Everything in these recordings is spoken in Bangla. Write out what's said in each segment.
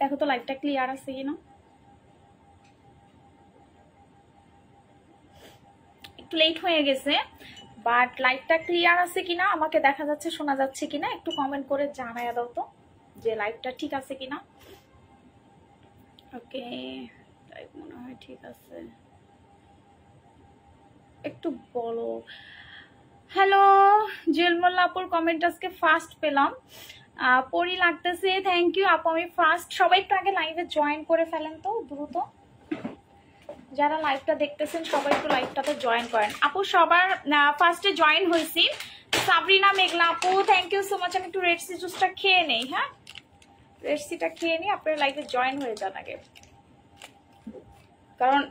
দেখো তো লাইভটা ক্লিয়ার আছে কিনা। একটু লেট হয়ে গেছে, বাট লাইভটা ক্লিয়ার আছে কিনা, আমাকে দেখা যাচ্ছে শোনা যাচ্ছে কিনা, একটু কমেন্ট করে জানাইয়া দাও তো যে লাইভটা ঠিক আছে কিনা। ওকে, লাইভ মনে হয় ঠিক আছে, একটু বলো। হ্যালো, জুয়েলমোল্লাপুর কমেন্ট আজকে ফার্স্ট পেলাম, পরি লাগতেছে, থ্যাংক ইউ আপু, আমি ফার্স্ট। সবাই একটু আগে লাইভে জয়েন করে ফেলেন তো দ্রুত, যারা লাইভটা দেখতেছেন সবাই একটু লাইভটাতে জয়েন করেন। আপু সবার ফার্স্টে জয়েন হয়েছি, সাবরিনা মেঘলা আপু থ্যাংক ইউ সো মাচ। আমি একটু রেড সি জুসটা খেয়ে নেই, হ্যাঁ রেড সিটা খেয়ে নিই, আপনারা লাইভে জয়েন হয়ে যান আগে, কারণ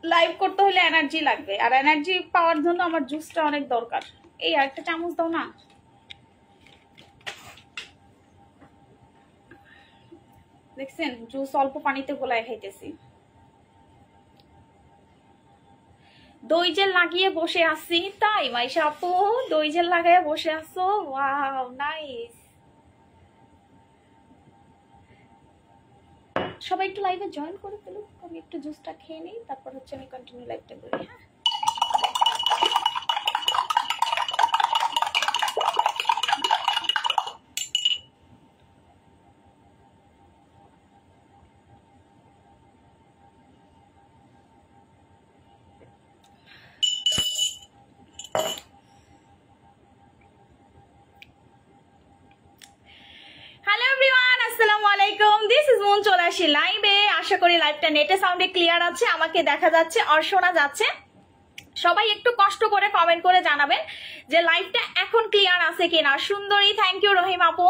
লাইভ করতে হলে এনার্জি লাগবে, আর এনার্জি পাওয়ার জন্য আমার জুসটা অনেক দরকার। এই আরেকটা চামচ দাও না। দেখছেন জুস অল্প পানিতে গোলায় খাইতেছি। দই জেল লাগিয়ে বসে আছি, তাই মাইশা আপু দই জেল লাগাইয়া বসে আছো, ওয়াও নাইস। সবাই একটু লাইভে জয়েন করে ফেলুন, আমি একটু জুসটা খেয়ে নিই, তারপর হচ্ছে আমি কন্টিনিউ লাইভটা করি। হ্যাঁ হ্যালো এভরিওয়ান, আসসালামু আলাইকুম, দিস ইজ মুন, চলে আসি লাইভে। আশা করি লাইভটা নেটে সাউন্ডে ক্লিয়ার আছে, আমাকে দেখা যাচ্ছে আর শোনা যাচ্ছে। সবাই একটু কষ্ট করে কমেন্ট করে জানাবেন যে লাইভটা এখন ক্লিয়ার আছে কিনা। সুন্দরী থ্যাংক ইউ রহিম আপু,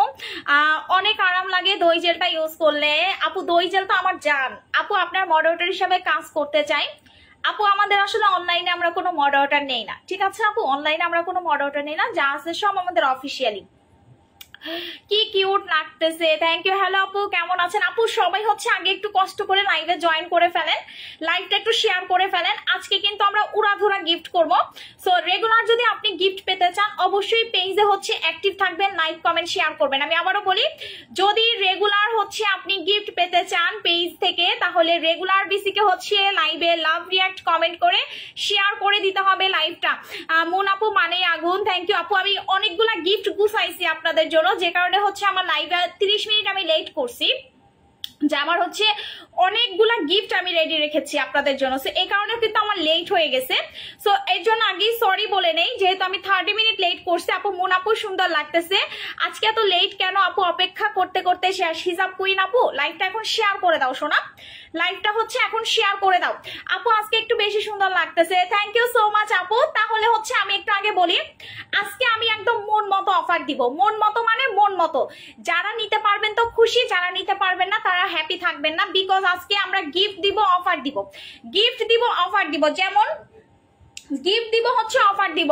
অনেক আরাম লাগে দই জেলটা ইউজ করলে। আপু দই জেল তো আমার জান। আপু আপনার মডারেটর হিসেবে কাজ করতে চাই। আপু আমাদের আসলে অনলাইনে আমরা কোনো মডারেটর নেই না, ঠিক আছে আপু, অনলাইনে আমরা কোনো মডারেটর নেই না, যা আছে সব আমাদের অফিসিয়ালি। কি কিউট লাগতেছে, থ্যাংক ইউ। হ্যালো আপু কেমন আছেন? আপু সবাই হচ্ছে আগে একটু কষ্ট করে লাইভে জয়েন করে ফেলেন, লাইভটা একটু শেয়ার করে ফেলেন। আজকে কিন্তু আমরা উড়াধুরা গিফট করব, সো রেগুলার যদি আপনি গিফট পেতে চান অবশ্যই পেজে হচ্ছে অ্যাক্টিভ থাকবেন, লাইক কমেন্ট শেয়ার করবেন। আমি আবারও বলি, যদি রেগুলার হচ্ছে আপনি গিফট পেতে চান পেজ থেকে, তাহলে রেগুলার বেসিকে হচ্ছে লাইভে লাভ রিয়াক্ট কমেন্ট করে শেয়ার করে দিতে হবে লাইভটা। মুন আপু মানে আগুন, থ্যাংক ইউ আপু। আমি অনেকগুলা গিফট গুছাইছি আপনাদের জন্য, যে কারণে হচ্ছে আমার লাইভে 30 মিনিট আমি লেট করছি, যে আমার হচ্ছে অনেকগুলা গিফট আমি রেডি রেখেছি আপনাদের জন্য, সো এই কারণে কিন্তু আমার লেট হয়ে গেছে। সো এর জন্য আগেই সরি বলে নেই, যেহেতু আমি 30 মিনিট লেট করছি। আপু মুন আপু সুন্দর লাগতেছে, আজকে এত লেট কেন আপু? অপেক্ষা করতে করতে শেয়ার। হিজাব কুইন আপু লাইভটা এখন শেয়ার করে দাও সোনা, লাইভটা হচ্ছে এখন শেয়ার করে দাও আপু, আজকে একটু বেশি সুন্দর লাগতেছে, থ্যাংক ইউ সো মাচ আপু। তাহলে হচ্ছে আমি একটু আগে বলি, আজকে আমি একদম মন মতো অফার দিব। মন মতো মানে মন মতো, যারা নিতে পারবেন তো খুশি, যারা নিতে পারবেন না তারা হ্যাপি থাকবেন না, বিকজ আজকে আমরা গিফট দিব, অফার দিব, গিফট দিব, অফার দিব। যেমন গিফট দিব হচ্ছে অফার দিব।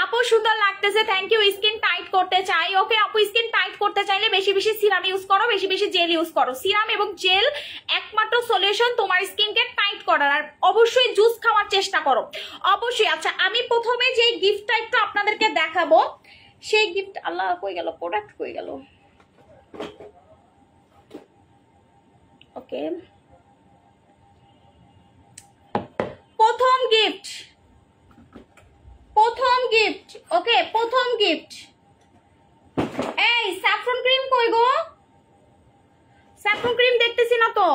আপু সুন্দর লাগতেছে, থ্যাংক ইউ। স্কিন টাইট করতে চাই, ওকে আপু স্কিন টাইট করতে চাইলে বেশি বেশি সিরাম ইউজ করো, বেশি বেশি জেল ইউজ করো। সিরাম এবং জেল একমাত্র সলিউশন তোমার স্কিনকে টাইট করার, আর অবশ্যই জুস খাওয়ার চেষ্টা করো অবশ্যই। আচ্ছা আমি প্রথমে যে গিফটটা একটু আপনাদেরকে দেখাবো, সেই গিফট, আল্লাহ কই গেল, প্রোডাক্ট কই গেল, ওকে প্রথম গিফট, প্রথম গিফট, ওকে প্রথম গিফট। এই স্যাফরন ক্রিম কই গো? স্যাফরন ক্রিম দেখতেছি না তো।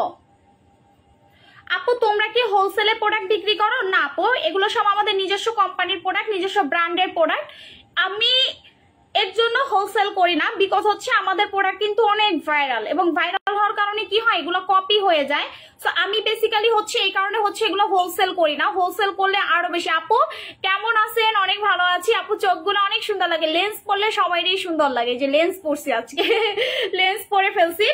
আপু তোমরা কি হোলসেলে প্রোডাক্ট বিক্রি করো? না আপু, এগুলো সব আমাদের নিজস্ব কোম্পানির প্রোডাক্ট, নিজস্ব ব্র্যান্ডের প্রোডাক্ট। আমি এর জন্য হোলসেল করি না, বিকজ হচ্ছে আমাদের প্রোডাক্ট কিন্তু অনেক ভাইরাল, এবং ভাইরাল হওয়ার কারণে কি হয় এগুলো কপি হয়ে যায়। সো আমি বেসিক্যালি হচ্ছে এই কারণে হচ্ছে এগুলো হোলসেল করি না, হোলসেল করলে আরো বেশি। আপু কেমন আছেন? অনেক ভালো আছি আপু, চোখগুলো অনেক সুন্দর লাগে, লেন্স পরলে সবাইরই সুন্দর লাগে, যে লেন্স পরছি আজকে লেন্স পরে ফেলছি।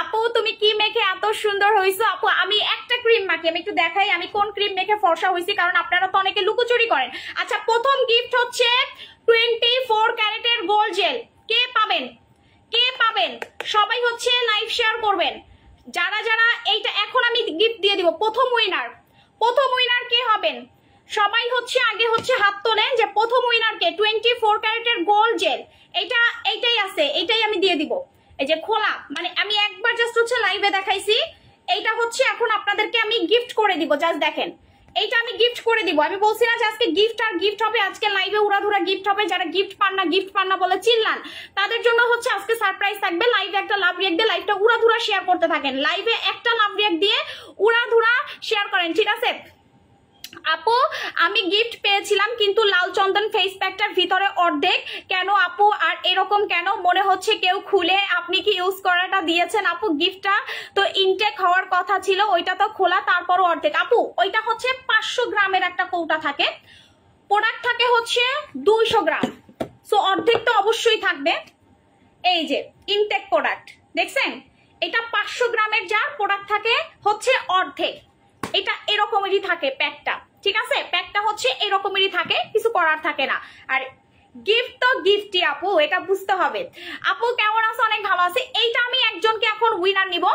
আপু তুমি কি মেখে এত সুন্দর হয়েছো? আপু আমি একটা ক্রিম মাখি, আমি একটু দেখাই আমি কোন ক্রিম মেখে ফর্সা হয়েছি, কারণ আপনারা তো অনেকে লুকোচুরি করেন। আচ্ছা প্রথম গিফট হচ্ছে 24 ক্যারেটের গোল্ড জেল। কে পাবেন? কে পাবেন? সবাই হচ্ছে লাইভ শেয়ার করবেন, যারা যারা এইটা এখন আমি গিফট দিয়ে দিব। প্রথম উইনার, প্রথম উইনার কে হবেন? সবাই হচ্ছে আগে হচ্ছে হাত তোলেন যে প্রথম উইনার কে। 24 ক্যারেটের গোল্ড জেল, এইটাই আছে, এইটাই আমি দিয়ে দিব, এই যে খোলা, মানে আমি একবার জাস্ট হচ্ছে লাইভে দেখাইছি, এইটা হচ্ছে এখন আপনাদেরকে আমি গিফট করে দিব। জাস্ট দেখেন, এইটা আমি গিফট করে দিব। আমি বলছি না যে আজকে গিফট আর গিফট হবে, আজকে লাইভে উড়াধুরা গিফট হবে। যারা গিফট পান না বলে চিল্লান, তাদের জন্য হচ্ছে আজকে সারপ্রাইজ থাকবে। লাইভে একটা লাভ রিয়েক্ট দিয়ে লাইভটা উড়াধুরা শেয়ার করতে থাকেন, লাইভে একটা লাভ রিয়েক্ট দিয়ে উড়াধুরা শেয়ার করেন, ঠিক আছে? আপু আমি গিফট পেয়েছিলাম কিন্তু লাল চন্দন ফেস প্যাকটার ভিতরে অর্ধেক কেন আপু, আর এরকম কেন মনে হচ্ছে কেউ খুলে? আপনি কি ইউজ করাটা দিয়েছেন আপু? গিফটটা তো ইনটেক হওয়ার কথা ছিল, ওইটা তো খোলা তারপরও অর্ধেক। আপু ওইটা হচ্ছে 500 গ্রামের একটা কৌটা থাকে, প্রোডাক্ট থাকে হচ্ছে 200 গ্রাম, সো অর্ধেক তো অবশ্যই থাকবে। এই যে ইনটেক প্রোডাক্ট দেখছেন, এটা 500 গ্রামের যার প্রোডাক্ট থাকে হচ্ছে অর্ধেক। এটা এরকমেরই থাকে প্যাকটা, ঠিক আছে? প্যাকটা হচ্ছে এরকমেরই থাকে, কিছু করার থাকে না। আর গিফট তো গিফটই আপু, এটা বুঝতে হবে। আপু কেমন আছে? অনেক ভালো আছে। এইটা আমি একজনকে এখন উইনার নিব।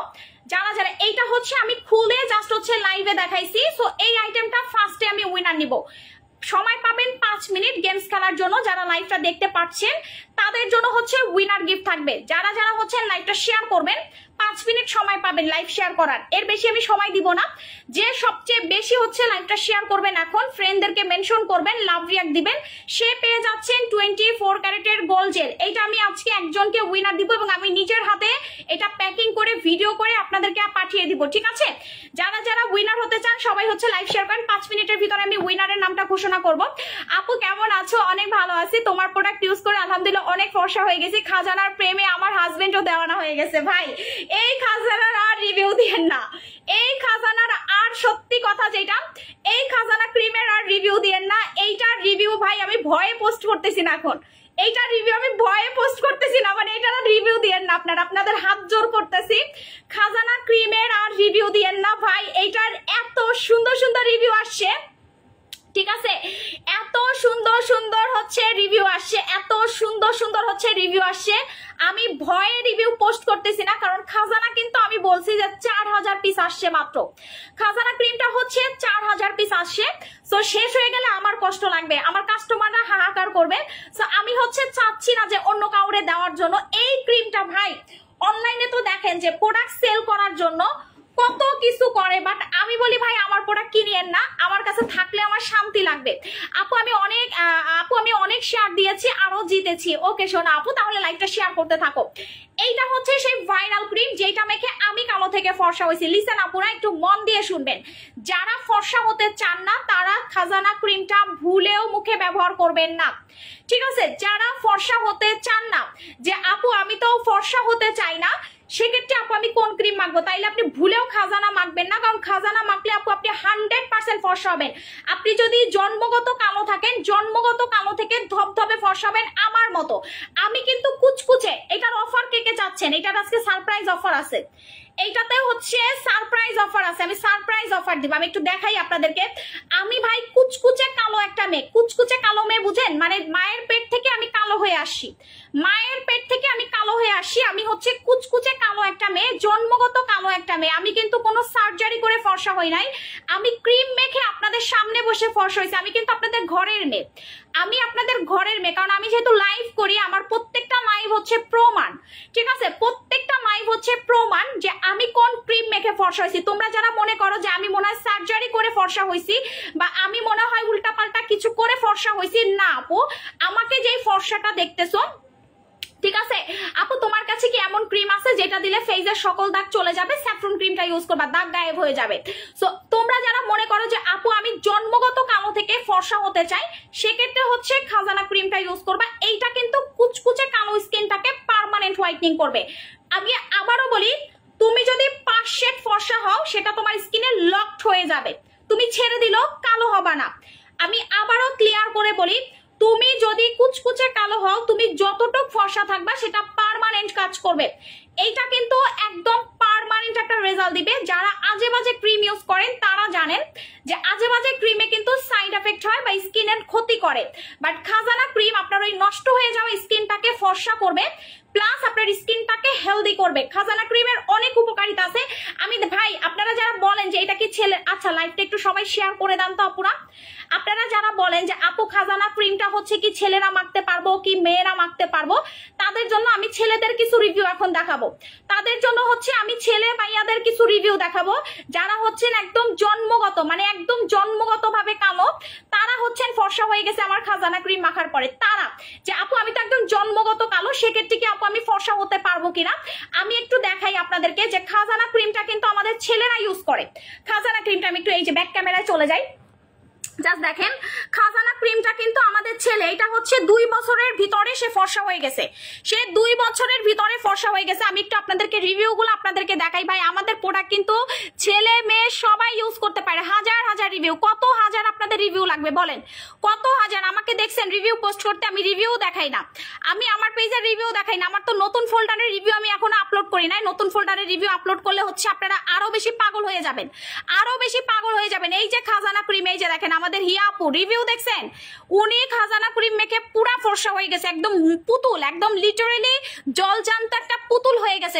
যারা যারা এইটা হচ্ছে আমি খুলে জাস্ট হচ্ছে লাইভে দেখাইছি, সো এই আইটেমটা ফার্স্টে আমি উইনার নিব। সময় পাবেন 5 মিনিট গেমস খেলার জন্য। যারা লাইভটা দেখতে পাচ্ছেন তাদের জন্য হচ্ছে উইনার গিফট থাকবে। যারা যারা হচ্ছে লাইভটা শেয়ার করবেন 5 মিনিট সময় পাবেন লাইভ শেয়ার করার, এর বেশি আমি সময় দিব না। যে সবচেয়ে বেশি হচ্ছে লাইভটা শেয়ার করবেন, এখন ফ্রেন্ডদেরকে মেনশন করবেন, লাভ রিয়াক্ট দিবেন, সে পেয়ে যাচ্ছেন 24 ক্যারেটের গোল্ড জেল। এইটা আমি আজকে একজনকে উইনার দিব এবং আমি নিজের হাতে এটা প্যাকিং করে ভিডিও করে আপনাদেরকে পাঠিয়ে দিব, ঠিক আছে? যারা যারা উইনার হতে চান সবাই হচ্ছে লাইভ শেয়ার করেন। 5 মিনিটের ভিতরে আমি উইনারের নামটা ঘোষণা করব। আপু কেমন আছো? অনেক ভালো আছি। তোমার প্রোডাক্ট ইউজ করে আলহামদুলিল্লাহ অনেক ফর্সা হয়ে গেছি। খাজানার প্রেমে আমার হাজবেন্ডও দেওয়ানা হয়ে গেছে। ভাই এই খাজানার আর রিভিউ দিয়েন না, এই খাজানার আর সত্যি কথা যেটা, এই খাজানা ক্রিমের আর রিভিউ দিয়েন না। এইটার রিভিউ ভাই আমি ভয়ে পোস্ট করতেছি না, এখন এইটার রিভিউ আমি ভয়ে পোস্ট করতেছি না, মানে এইটার রিভিউ দিয়েন না আপনারা, আপনাদের হাত জোর করতেছি। খাজানা ক্রিমের আর রিভিউ দিয়েন না ভাই, এইটার এত সুন্দর সুন্দর রিভিউ আসছে, ঠিক আছে? এত সুন্দর সুন্দর হচ্ছে রিভিউ আসছে, এত সুন্দর সুন্দর হচ্ছে রিভিউ আসছে। আমি ভয়ে রিভিউ পোস্ট করতেছি না, কারণ খাজানা কিন্তু আমি বলছি যে 4000 পিস আসছে মাত্র। খাজানা ক্রিমটা হচ্ছে 4000 পিস আসছে, সো শেষ হয়ে গেলে আমার কষ্ট লাগবে, আমার কাস্টমাররা হাহাকার করবে। সো আমি হচ্ছে চাচ্ছি না যে অন্য কাউরে দেওয়ার জন্য এই ক্রিমটা। ভাই অনলাইনে তো দেখেন যে প্রোডাক্ট সেল করার জন্য কত কিছু করে, বাট আমি বলি ভাই আমার প্রোডাক্ট কিনিয়েন না, আমার কাছে থাকলে আমার শান্তি লাগবে। আপু আমি অনেক শেয়ার দিয়েছি, আরো জিতেছি। ওকে শোনা আপু, তাহলে লাইভটা শেয়ার করতে থাকো। এইটা হচ্ছে সেই ভাইরাল ক্রিম যেটা মেখে আমি কালো থেকে ফর্সা হয়েছি। লিসেন আপুরা, একটু মন দিয়ে শুনবেন। যারা ফর্সা হতে চান না তারা খাজানা ক্রিমটা ভুলেও মুখে ব্যবহার করবেন না, ঠিক আছে? যারা ফর্সা হতে চান না, যে আপু আমি তো ফর্সা হতে চাই না, সেক্ষেত্রে আপু আমি কোন ক্রিম মাখবো, তাইলে আপনি ভুলেও খাজানা মাখবেন না, কারণ খাজানা মাখলে আপু আপনি 100% ফর্সা হবেন। আপনি যদি জন্মগত কালো থাকেন, জন্মগত কালো থেকে ধবধবে ফর্সা হবেন আমার মতো। আমি কিন্তু কুচকুচে, এটার অফার কে কে চাচ্ছেন? এটার আজকে সারপ্রাইজ অফার আছে, এইটাতে হচ্ছে সারপ্রাইজ অফার আছে, আমি সারপ্রাইজ অফার দিব। আমি একটু দেখাই আপনাদেরকে। আমি ভাই কুচকুচে কালো একটা মেয়ে, কুচকুচে কালো মেয়ে বুঝেন, মানে মায়ের পেট থেকে আমি কালো হয়ে আসি, মায়ের পেট থেকে আমি কালো হয়ে আসি। আমি হচ্ছে কুচকুচে কালো একটা মেয়ে, জন্মগত কালো একটা মেয়ে। আমি কিন্তু কোনো সার্জারি করে ফর্সা হই নাই, আমি ক্রিম মেখে আপনাদের সামনে বসে ফর্সা হয়েছি। আমি কিন্তু আপনাদের ঘরের মেয়ে, আমি আপনাদের ঘরের মেয়ে, কারণ আমি যেহেতু লাইভ করি, আমার প্রত্যেকটা লাইভ হচ্ছে প্রমাণ, ঠিক আছে? প্রত্যেকটা লাইভ হচ্ছে প্রমাণ যে আমি কোন ক্রিম মেখে ফর্সা হয়েছি। তোমরা যারা মনে করো যে আমি মনে হয় সার্জারি করে ফর্সা হয়েছি, বা আমি মনে হয় উল্টাপাল্টা কিছু করে ফর্সা হয়েছি, না আপু, আমাকে যেই ফর্সাটা দেখতেছো, ঠিক আছে আপু, তোমার কাছে কি এমন ক্রিম আছে যেটা দিলে ফেজের সকল দাগ চলে যাবে? স্যাফরন ক্রিমটা ইউজ করবা, দাগ গায়েব হয়ে যাবে। সো তোমরা যারা মনে করো যে আপু আমি জন্মগত কালো থেকে ফর্সা হতে চাই, সেক্ষেত্রে হচ্ছে খাজানা ক্রিমটা ইউজ করবা। এইটা কিন্তু কুচকুচে কালো স্কিনটাকে পার্মানেন্ট হোয়াইটনিং করবে। আমি আবারও বলি, তুমি যদি 5 শেড ফর্সা হও, সেটা তোমার স্কিনে লকড হয়ে যাবে, তুমি ছেড়ে দিলেও কালো হবা না। আমি আবারও ক্লিয়ার করে বলি, তুমি যদি কুচকুচে কালো হও, তুমি যতটুক ফর্সা থাকবা সেটা পার্মানেন্ট কাজ করবে। এইটা কিন্তু একদম পার্মানেন্ট একটা রেজাল্ট দিবে। যারা আজে বাজে ক্রিম ইউজ করেন তারা জানেন যে আজে বাজে ক্রিমে কিন্তু সাইড এফেক্ট হয় বা স্কিনের ক্ষতি করে, বাট খাজানা ক্রিম আপনার ওই নষ্ট হয়ে যাওয়া স্কিনটাকে ফর্সা করবে, প্লাস আপনার স্কিনটাকে হেলদি করবে। খাজানা ক্রিমের অনেক উপকারিতা আছে। আমি ভাই আপনারা যারা বলেন যে এটা কি ছেলে, আচ্ছা লাইভটা একটু সবাই শেয়ার করে দেন তো আপুরা। আপনারা যারা বলেন যে আপু খাজানা ক্রিমটা হচ্ছে কি ছেলেরা মাখতে পারবো কি মেয়েরা মাখতে পারবো, তাদের জন্য আমি ছেলেদের কিছু রিভিউ এখন দেখাবো। তাদের জন্য হচ্ছে আমি ছেলে মাইয়াদের কিছু রিভিউ দেখাবো যারা হচ্ছেন একদম জন্মগত, মানে একদম জন্মগত ভাবে কালো, তারা হচ্ছেন ফর্সা হয়ে গেছে আমার খাজানা ক্রিম মাখার পরে। তারা যে আপু আমি তো একদম জন্মগত কালো, সেক্ষেত্রে কি আপু আমি ফর্সা হতে পারবো কিনা, আমি একটু দেখাই আপনাদেরকে যে খাজানা ক্রিমটা কিন্তু আমাদের ছেলেরা ইউজ করে। খাজানা ক্রিমটা আমি একটু এই যে ব্যাক ক্যামেরায় চলে যাই, জাস্ট দেখেন খাজানা ক্রিমটা কিন্তু আমাদের ছেলে, এটা হচ্ছে 2 বছরের ভিতরে সে ফর্সা হয়ে গেছে, সে 2 বছরের ভিতরে ফর্সা হয়ে গেছে। আমি একটু আপনাদেরকে রিভিউ গুলো আপনাদেরকে দেখাই। ভাই আমাদের প্রোডাক্ট কিন্তু ছেলে মেয়ে সবাই ইউজ করতে পারে, হাজার হাজার রিভিউ, কত হাজার আপনাদের রিভিউ লাগবে বলেন, কত হাজার। আমাকে দেখছেন রিভিউ পোস্ট করতে, আমি রিভিউ দেখাই না, আমি আমার পেজের রিভিউ দেখাই না, আমার তো নতুন ফোল্ডারের রিভিউ আমি এখনো আপলোড করি নাই। নতুন ফোল্ডারের রিভিউ আপলোড করলে হচ্ছে আপনারা আরো বেশি পাগল হয়ে যাবেন, আরো বেশি পাগল হয়ে যাবেন। এই যে খাজানা ক্রিম, এই যে দেখেন আমাদের হিয়া আপু রিভিউ দেখছেন, উনি খাজানা ক্রিম মেখে পুরা ফর্সা হয়ে গেছে, একদম পুতুল, একদম লিটারেলি জলজান্ত একটা পুতুল হয়ে গেছে,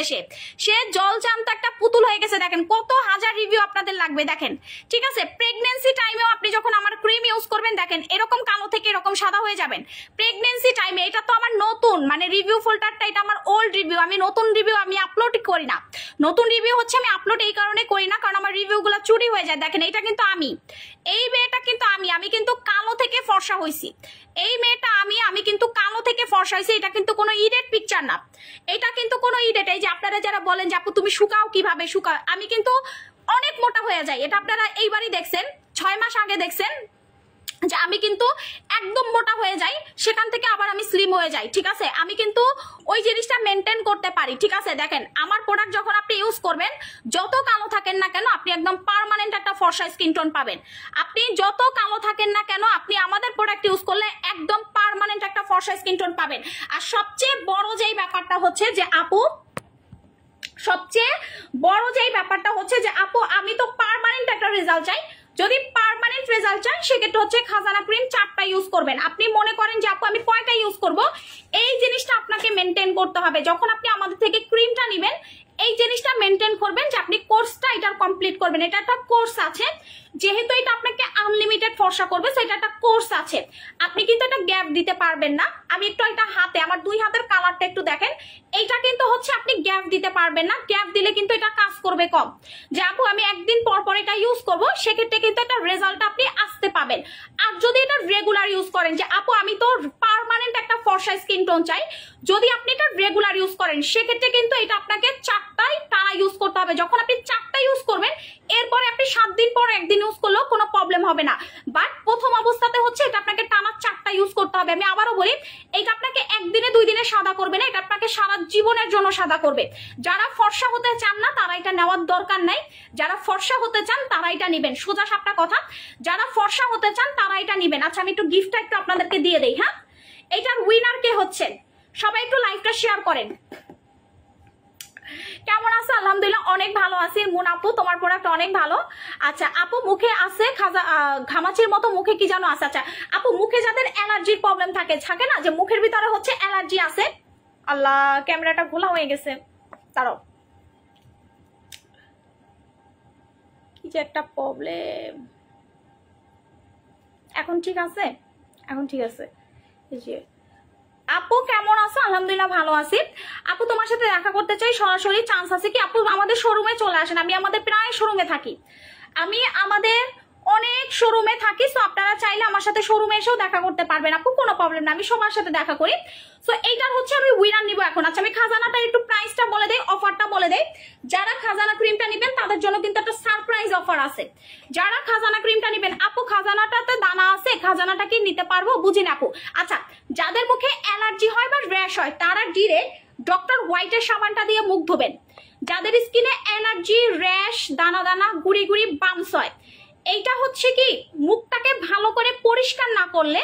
সে জলজান্ত একটা পুতুল হয়ে গেছে। দেখেন কত হাজার রিভিউ আপনাদের লাগবে দেখেন, ঠিক আছে। প্রেগন্যান্সি টাইমেও আপনি যখন আমার ক্রিম ইউজ করবেন দেখেন এরকম কালো থেকে এরকম সাদা হয়ে যাবেন প্রেগন্যান্সি টাইমে। এটা তো আমার নতুন, মানে রিভিউ ফোল্ডারটা এটা আমার ওল্ড রিভিউ, আমি নতুন রিভিউ আমি আপলোড করি না। নতুন রিভিউ হচ্ছে আমি আপলোড এই কারণে করি না কারণ আমার রিভিউ গুলো চুরি হয়ে যায়। দেখেন এটা কিন্তু আমি, এই মেয়েটা কিন্তু আমি কিন্তু কালো থেকে ফর্সা হয়েছি, এই মেয়েটা আমি কিন্তু কালো থেকে ফর্সা হয়েছি। এটা কিন্তু কোনো ইডিট পিকচার না, এটা কিন্তু কোনো ইডিট। এই যে আপনারা যারা বলেন যে আপু তুমি শুকাও কিভাবে, শুকাও, আমি কিন্তু অনেক মোটা হয়ে যাই, এটা আপনারা এইবারই দেখছেন, 6 মাস আগে দেখছেন যে আমি কিন্তু একদম মোটা হয়ে যাই, সেখান থেকে আবার আমি স্লিম হয়ে যাই, ঠিক আছে। আমি কিন্তু ওই জিনিসটা মেনটেন করতে পারি, ঠিক আছে। দেখেন আমার প্রোডাক্ট যখন আপনি ইউজ করবেন, যত কালো থাকেন না কেন আপনি একদম পার্মানেন্ট একটা ফর্সা স্কিন টোন পাবেন। আপনি যত কালো থাকেন না কেন আপনি আমাদের প্রোডাক্ট ইউজ করলে একদম পার্মানেন্ট একটা ফর্সা স্কিন টোন পাবেন। আর সবচেয়ে বড় যেই ব্যাপারটা হচ্ছে যে আপু, সবচেয়ে বড় যেই ব্যাপারটা হচ্ছে যে আপু আমি তো পার্মানেন্ট একটা রেজাল্ট চাই, যদি পার্মানেন্ট রেজাল্ট চান সেক্ষেত্রে হচ্ছে খাজানা ক্রিম 4টা ইউজ করবেন। আপনি মনে করেন যে আপু আমি কয়টা ইউজ করব, এই জিনিসটা আপনাকে মেনটেন করতে হবে। যখন আপনি আমাদের থেকে ক্রিমটা নেবেন এই জিনিসটা মেনটেন করবেন যে আপনি কোর্সটা এটার কমপ্লিট করবেন। এটা একটা কোর্স আছে, যেহেতু এটা আপনাকে আনলিমিটেড ফর্সা করবে সেটা একটা কোর্স আছে, আপনি কিন্তু এটা গ্যাপ দিতে পারবেন না। আমি একটু এটা হাতে, আমার 2 হাতের কালারটা একটু দেখেন, এইটা কিন্তু হচ্ছে আপনি গ্যাপ দিতে পারবেন না, গ্যাপ দিলে কিন্তু এটা কাজ করবে কম। যে আপু আমি একদিন পর পর এটা ইউজ করব, সেক্ষেত্রে কিন্তু একটা রেজাল্ট আপনি আসতে পাবেন। আর যদি এটা রেগুলার ইউজ করেন যে আপু আমি তো পার্মানেন্ট একটা ফর্সা স্কিন টোন চাই, যদি আপনি এটা রেগুলার ইউজ করেন সেক্ষেত্রে কিন্তু এটা আপনাকে 4টাই টানা ইউজ করতে হবে। যখন আপনি 4টা ইউজ করবেন এরপরে আপনি 7 দিন পর একদিন ইউজ করলেও কোনো প্রবলেম হবে না, বাট প্রথম অবস্থাতে হচ্ছে এটা আপনাকে টানা 4টা ইউজ করতে হবে। আমি আবারও বলি এটা আপনাকে একদিনে 2 দিনে সাদা করবে না, এটা আপনাকে সারা জীবনের জন্য সাদা করবে। যারা ফর্সা হতে চান না তারা এটা নেওয়ার দরকার নাই, যারা ফর্সা হতে চান তারা এটা নেবেন, সোজা সাপটা কথা, যারা ফর্সা হতে চান তারা এটা নেবেন। আচ্ছা আমি একটু গিফটটা একটু আপনাদেরকে দিয়ে দেই। হ্যাঁ এটার উইনার কে হচ্ছেন সবাই একটু লাইভটা শেয়ার করেন। কেমন আছে? আলহামদুলিল্লাহ অনেক ভালো আছি। মুন আপু তোমার প্রোডাক্ট অনেক ভালো। আচ্ছা আপু মুখে আছে ঘামাচির মতো মুখে কি জানো আছে? আচ্ছা আপু মুখে যাদের অ্যালার্জির প্রবলেম থাকে, থাকে না যে মুখের ভিতরে হচ্ছে অ্যালার্জি আছে, আল্লাহ ক্যামেরাটা ঘোলা হয়ে গেছে, তারও কি যে একটা প্রবলেম। এখন ঠিক আছে? এখন ঠিক আছে। এই যে আপু কেমন আছো? আলহামদুলিল্লাহ ভালো আছি। আপু তোমার সাথে দেখা করতে চাই, সরাসরি চান্স আছে কি? আপু আমাদের শোরুমে চলে আসেন, আমি আমাদের প্রায় শোরুমে থাকি, আমি আমাদের অনেক শোরুমে থাকি, সো আপনারা চাইলে আমার সাথে শোরুমে এসেও দেখা করতে পারবেন আপু, কোনো প্রবলেম না, আমি সবার সাথে দেখা করি। সো এইটার হচ্ছে আমি উইনার নিব এখন। আচ্ছা আমি খাজানাটা একটু প্রাইসটা বলে দেই, অফারটা বলে দেই। যারা খাজানা ক্রিমটা নেবেন তাদের জন্য কিন্তু একটা সারপ্রাইজ অফার আছে। যারা খাজানা ক্রিমটা নেবেন, আপু খাজানাটাতে দানা আছে, খাজানাটা কি নিতে পারবো? বুঝিন আপু। আচ্ছা যাদের মুখে অ্যালার্জি হয় বা র্যাশ হয় তারা ডিরেক্ট ডক্টর হোয়াইটের সাবানটা দিয়ে মুখ ধোবেন। যাদের স্কিনে অ্যালার্জি, র্যাশ, দানা দানা, গুড়ি গুড়ি বাম্পস হয়, এইটা হচ্ছে কি মুখটাকে ভালো করে পরিষ্কার না করলে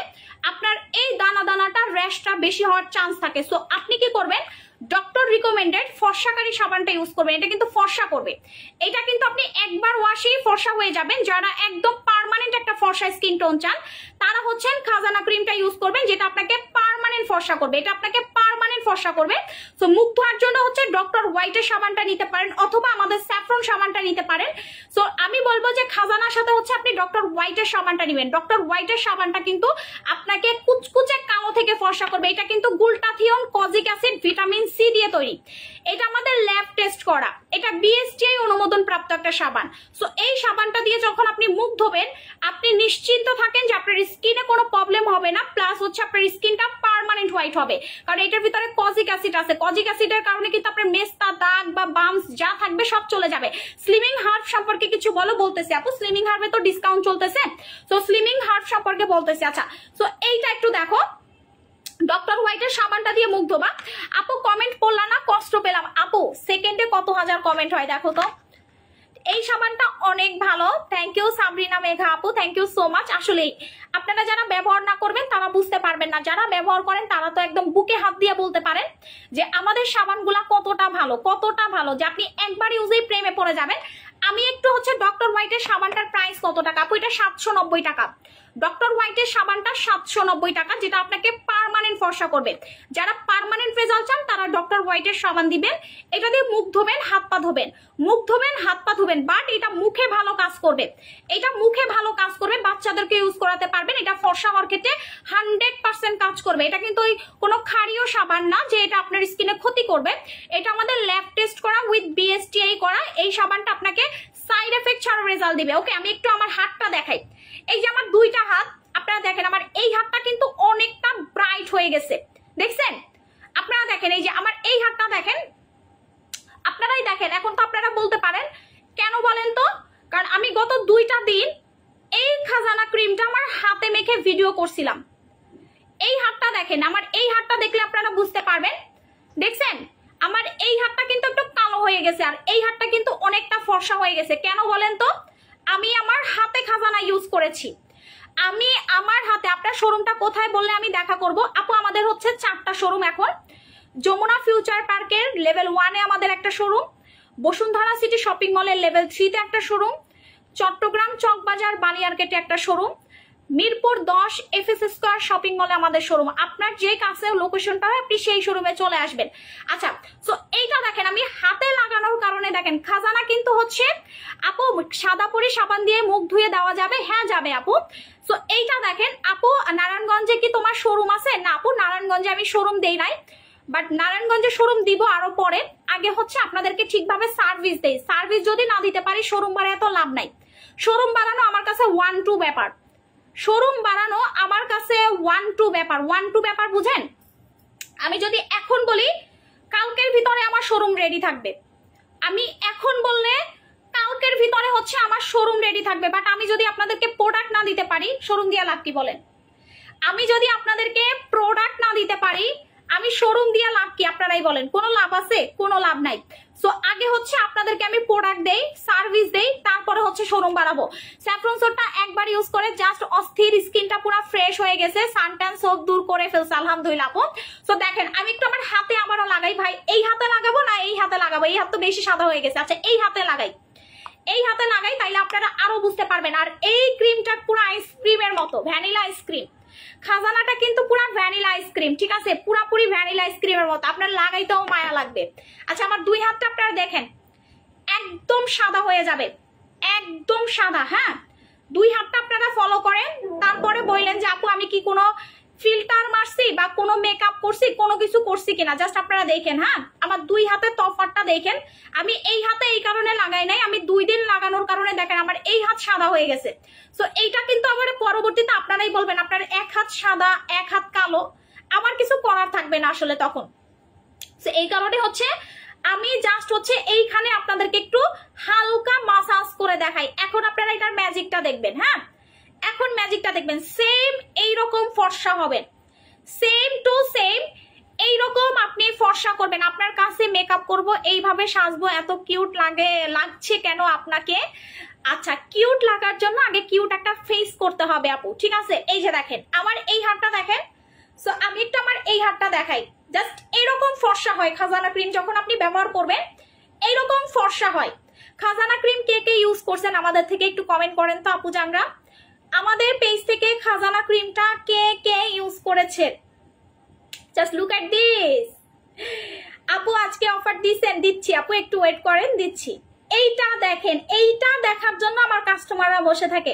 আপনার এই দানা দানাটা, র্যাশটা বেশি হওয়ার চান্স থাকে। সো আপনি কি করবেন, ডক্টর রিকমেন্ডেড ফর্সাকারী সাবানটা ইউজ করবেন, এটা কিন্তু ফর্সা করবে। এটা কিন্তু আপনি একবার ওয়াশেই ফর্সা হয়ে যাবেন। যারা একদম পার্মানেন্ট একটা ফর্সা স্কিন টোন চান তারা হচ্ছেন খাজানা ক্রিমটা ইউজ করবেন, যেটা আপনাকে পার্মানেন্ট ফর্সা করবে, এটা আপনাকে পার্মানেন্ট ফর্সা করবে। সো মুখ ধোয়ার জন্য হচ্ছে ডক্টর হোয়াইটের সাবানটা নিতে পারেন অথবা আমাদের স্যাফরন সাবানটা নিতে পারেন। সো আমি বলবো যে খাজানার সাথে হচ্ছে আপনি ডক্টর হোয়াইটের সাবানটা নেবেন। ডক্টর হোয়াইটের সাবানটা কিন্তু আপনাকে কুচকুচে কালো থেকে ফর্সা করবে। এটা কিন্তু glutathione, kojic acid, vitamin C দিয়ে তৈরি। এটা আমাদের ল্যাব টেস্ট করা, এটা বিএসটিআই অনুমোদন প্রাপ্ত একটা সাবান। সো এই সাবানটা দিয়ে যখন আপনি মুখ ধোবেন আপনি নিশ্চিন্ত থাকেন যে আপনার স্কিনে কোনো প্রবলেম হবে না, প্লাস হচ্ছে আপনার স্কিনটা পার্মানেন্ট হোয়াইট হবে। কারণ এটার ভিতরে কজিক অ্যাসিড আছে, কজিক অ্যাসিডের কারণে কিন্তু আপনার মেস্তা, দাগ বা বাম্পস যা থাকবে সব চলে যাবে। স্লিমিং হার্ব সম্পর্কে কিছু বলতেছে আপু, স্লিমিং হার্বে তো ডিসকাউন্ট চলতেছে, সো স্লিমিং হার্ব সম্পর্কে বলতেছে। আচ্ছা, সো এইটা একটু দেখো, ডক্টর হোয়াইটের সাবানটা দিয়ে মুখ ধোবা। আপু কমেন্ট পড়লাম না, কষ্ট পেলাম। আপু সেকেন্ডে কত হাজার কমেন্ট হয় দেখো তো। এই সাবানটা অনেক ভালো, থ্যাংক ইউ সাবরিনা মেঘা আপু, থ্যাংক ইউ সো মাচ। আসলেই আপনারা যারা ব্যবহার না করবেন তারা বুঝতে পারবেন না, যারা ব্যবহার করেন তারা তো একদম বুকে হাত দিয়ে বলতে পারেন যে আমাদের সাবানগুলা কতটা ভালো, কতটা ভালো, যে আপনি একবার ইউজেই প্রেমে পড়ে যাবেন। আমি একটু হচ্ছে ডক্টর হোয়াইটের সাবানটার প্রাইস কত টাকা আপু? এটা 790 টাকা। ডক্টর হোয়াইটের সাবানটা 790 টাকা, যেটা আপনাকে পার্মানেন্ট ফর্সা করবে। যারা পার্মানেন্ট রেজাল্ট চান তারা ডক্টর হোয়াইটের সাবান দিবেন। এটা দিয়ে মুখ ধোবেন, হাত পা ধোবেন, মুখ ধোবেন, হাত পা ধোবেন, বাট এটা মুখে ভালো কাজ করবে। এটা মুখে ভালো কাজ করবে, বাচ্চাদেরকে ইউজ করাতে পারবেন। এটা ফর্সা হওয়ার ক্ষেত্রে 100% কাজ করবে। এটা কিন্তু ওই কোনো ক্ষারীয় সাবান না যে এটা আপনার স্কিনে ক্ষতি করবে। এটা আমাদের ল্যাব টেস্ট করা, উইথ বিএসটিআই করা। এই সাবানটা আপনাকে সাইড এফেক্ট ছাড়া রেজাল্ট দিবে। ওকে, আমি একটু আমার হাতটা দেখাই। এই যে আমার দুইটা হাত, আপনারা দেখেন আমার এই হাতটা কিন্তু অনেকটা ব্রাইট হয়ে গেছে, দেখছেন? আপনারা দেখেন এই যে আমার এই হাতটা দেখেন, আপনারাই দেখেন। এখন তো আপনারা বলতে পারেন কেন বলেন তো, কারণ আমি গত 2টা দিন এই খাজানা ক্রিমটা আমার হাতে মেখে ভিডিও করছিলাম। এই হাতটা দেখেন, আমার এই হাতটা দেখলে আপনারা বুঝতে পারবেন। দেখছেন আমার এই হাতটা কিন্তু একটু কালো হয়ে গেছে, আর এই হাতটা কিন্তু অনেকটা ফর্সা হয়ে গেছে। কেন বলেন তো? আমি আমার হাতে খাজানা ইউজ করেছি। আমি আমার হাতে, আপনার শোরুমটা কোথায় বললে আমি দেখা করব আপু? আমাদের হচ্ছে 4টা শোরুম এখন। যমুনা ফিউচার পার্কের লেভেল 1-এ আমাদের একটা শোরুম, বসুন্ধরা সিটি শপিং মলের লেভেল 3-তে একটা শোরুম, চট্টগ্রাম চকবাজার বানিয়ারকেটে একটা showroom, Mirpur 10 FS square shopping মলে আমাদের শোরুম। আপনার যে কাছে লোকেশনটা হয় আপনি সেই শোরুমে চলে আসবেন। আচ্ছা, সো এইটা দেখেন আমি হাতে লাগানোর কারণে দেখেন খাজানা কিন্তু হচ্ছে আপু সাদা পরি সাবান দিয়ে মুখ ধুয়ে দেওয়া যাবে? হ্যাঁ যাবে আপু। সো এইটা দেখেন আপু, নারায়ণগঞ্জে কি তোমার শোরুম আছে? না আপু, নারায়ণগঞ্জে আমি শোরুম দেই নাই, বাট নারায়ণগঞ্জে শোরুম দিব আরো পরে। আগে হচ্ছে আপনাদেরকে ঠিকভাবে সার্ভিস দেই। সার্ভিস যদি না দিতে পারি শোরুম বাড়ায় এত লাভ নাই। শোরুম বাড়ানো আমার কাছে 1-2 ব্যাপার, শোরুম বাড়ানো আমার কাছে 1-2 ব্যাপার। 1-2 ব্যাপার বুঝেন? আমি যদি এখন বলি কালকের ভিতরে আমার শোরুম রেডি থাকবে, আমি এখন বললে কালকের ভিতরে হচ্ছে আমার শোরুম রেডি থাকবে, বাট আমি যদি আপনাদেরকে প্রোডাক্ট না দিতে পারি শোরুম দিয়ে লাভ কি বলেন? আমি যদি আপনাদেরকে প্রোডাক্ট না দিতে পারি আমি শোরুম দিয়ে লাভ কি? আপনারাই বলেন, কোনো লাভ আছে? কোনো লাভ নাই। সো আগে হচ্ছে আপনাদেরকে আমি প্রোডাক্ট দেই, সার্ভিস দেই, তারপরে হচ্ছে শোরুম বাড়াবো। স্যাফরন সোপটা একবার ইউজ করে জাস্ট অস্থির, স্কিনটা পুরো ফ্রেশ হয়ে গেছে, সানট্যান সব দূর করে ফেলছে আলহামদুলিল্লাহ আপু। সো দেখেন আমি একটু আমার হাতে আবারও লাগাই। ভাই এই হাতে লাগাবো না এই হাতে লাগাবো? এই হাত তো বেশি সাদা হয়ে গেছে। আচ্ছা এই হাতে লাগাই, এই হাতে লাগাই, তাইলে আপনারা আরো বুঝতে পারবেন। আর এই ক্রিমটা পুরো আইসক্রিমের মতো, ভ্যানিলা আইসক্রিম। খাজানাটা কিন্তু পুরা ভ্যানিলা আইসক্রিম, ঠিক আছে? পুরাপুরি ভ্যানিলা আইসক্রিমের মতো, আপনার লাগাইতেও মায়া লাগবে। আচ্ছা আমার দুই হাতটা আপনারা দেখেন একদম সাদা হয়ে যাবে, একদম সাদা। হ্যাঁ, দুই হাতটা আপনারা ফলো করেন, তারপরে বললেন যে আপু আমি কি কোনো ফিল্টার মারছি বা কোনো মেকআপ করছি, কোনো কিছু করছি কিনা, জাস্ট আপনারা দেখেন। হ্যাঁ, আমার দুই হাতের তফাৎটা দেখেন। আমি এই হাতে এই কারণে লাগাই নাই, আমি 2 দিন লাগানোর কারণে দেখেন আমার এই হাত সাদা হয়ে গেছে। সো এইটা কিন্তু আবার পরবর্তীতে আপনারাই বলবেন আপনার এক হাত সাদা এক হাত কালো, আমার কিছু করার থাকবে না আসলে তখন। সো এই কারণে হচ্ছে আমি জাস্ট হচ্ছে এইখানে আপনাদেরকে একটু হালকা মাসাজ করে দেখাই। এখন আপনারা এটার ম্যাজিকটা দেখবেন। হ্যাঁ, এখন ম্যাজিকটা দেখবেন, সেম এইরকম ফর্সা হবেন, সেম টু সেম এইরকম আপনি ফর্সা করবেন। আপনার কাছে মেকআপ করব, এইভাবে সাজবো, এত কিউট লাগছে কেন আপনাকে? আচ্ছা, কিউট লাগার জন্য আগে কিউট একটা ফেস করতে হবে আপু, ঠিক আছে? এই যে দেখেন আমার এই হাতটা দেখেন। সো আমি একটু আমার এই হাতটা দেখাই। জাস্ট এরকম ফর্সা হয় খাজানা ক্রিম যখন আপনি ব্যবহার করবেন, এইরকম ফর্সা হয়। খাজানা ক্রিম কে কে ইউজ করছেন আমাদের থেকে একটু কমেন্ট করেন তো আপু জানরা, আমাদের পেজ থেকে খাজানা ক্রিমটা কে কে ইউজ করেছে? Just look at this. আপু আজকে অফার দিচ্ছেন? দিচ্ছি আপু, একটু ওয়েট করেন, দিচ্ছি। এইটা দেখেন, এইটা দেখার জন্য আমার কাস্টমাররা বসে থাকে,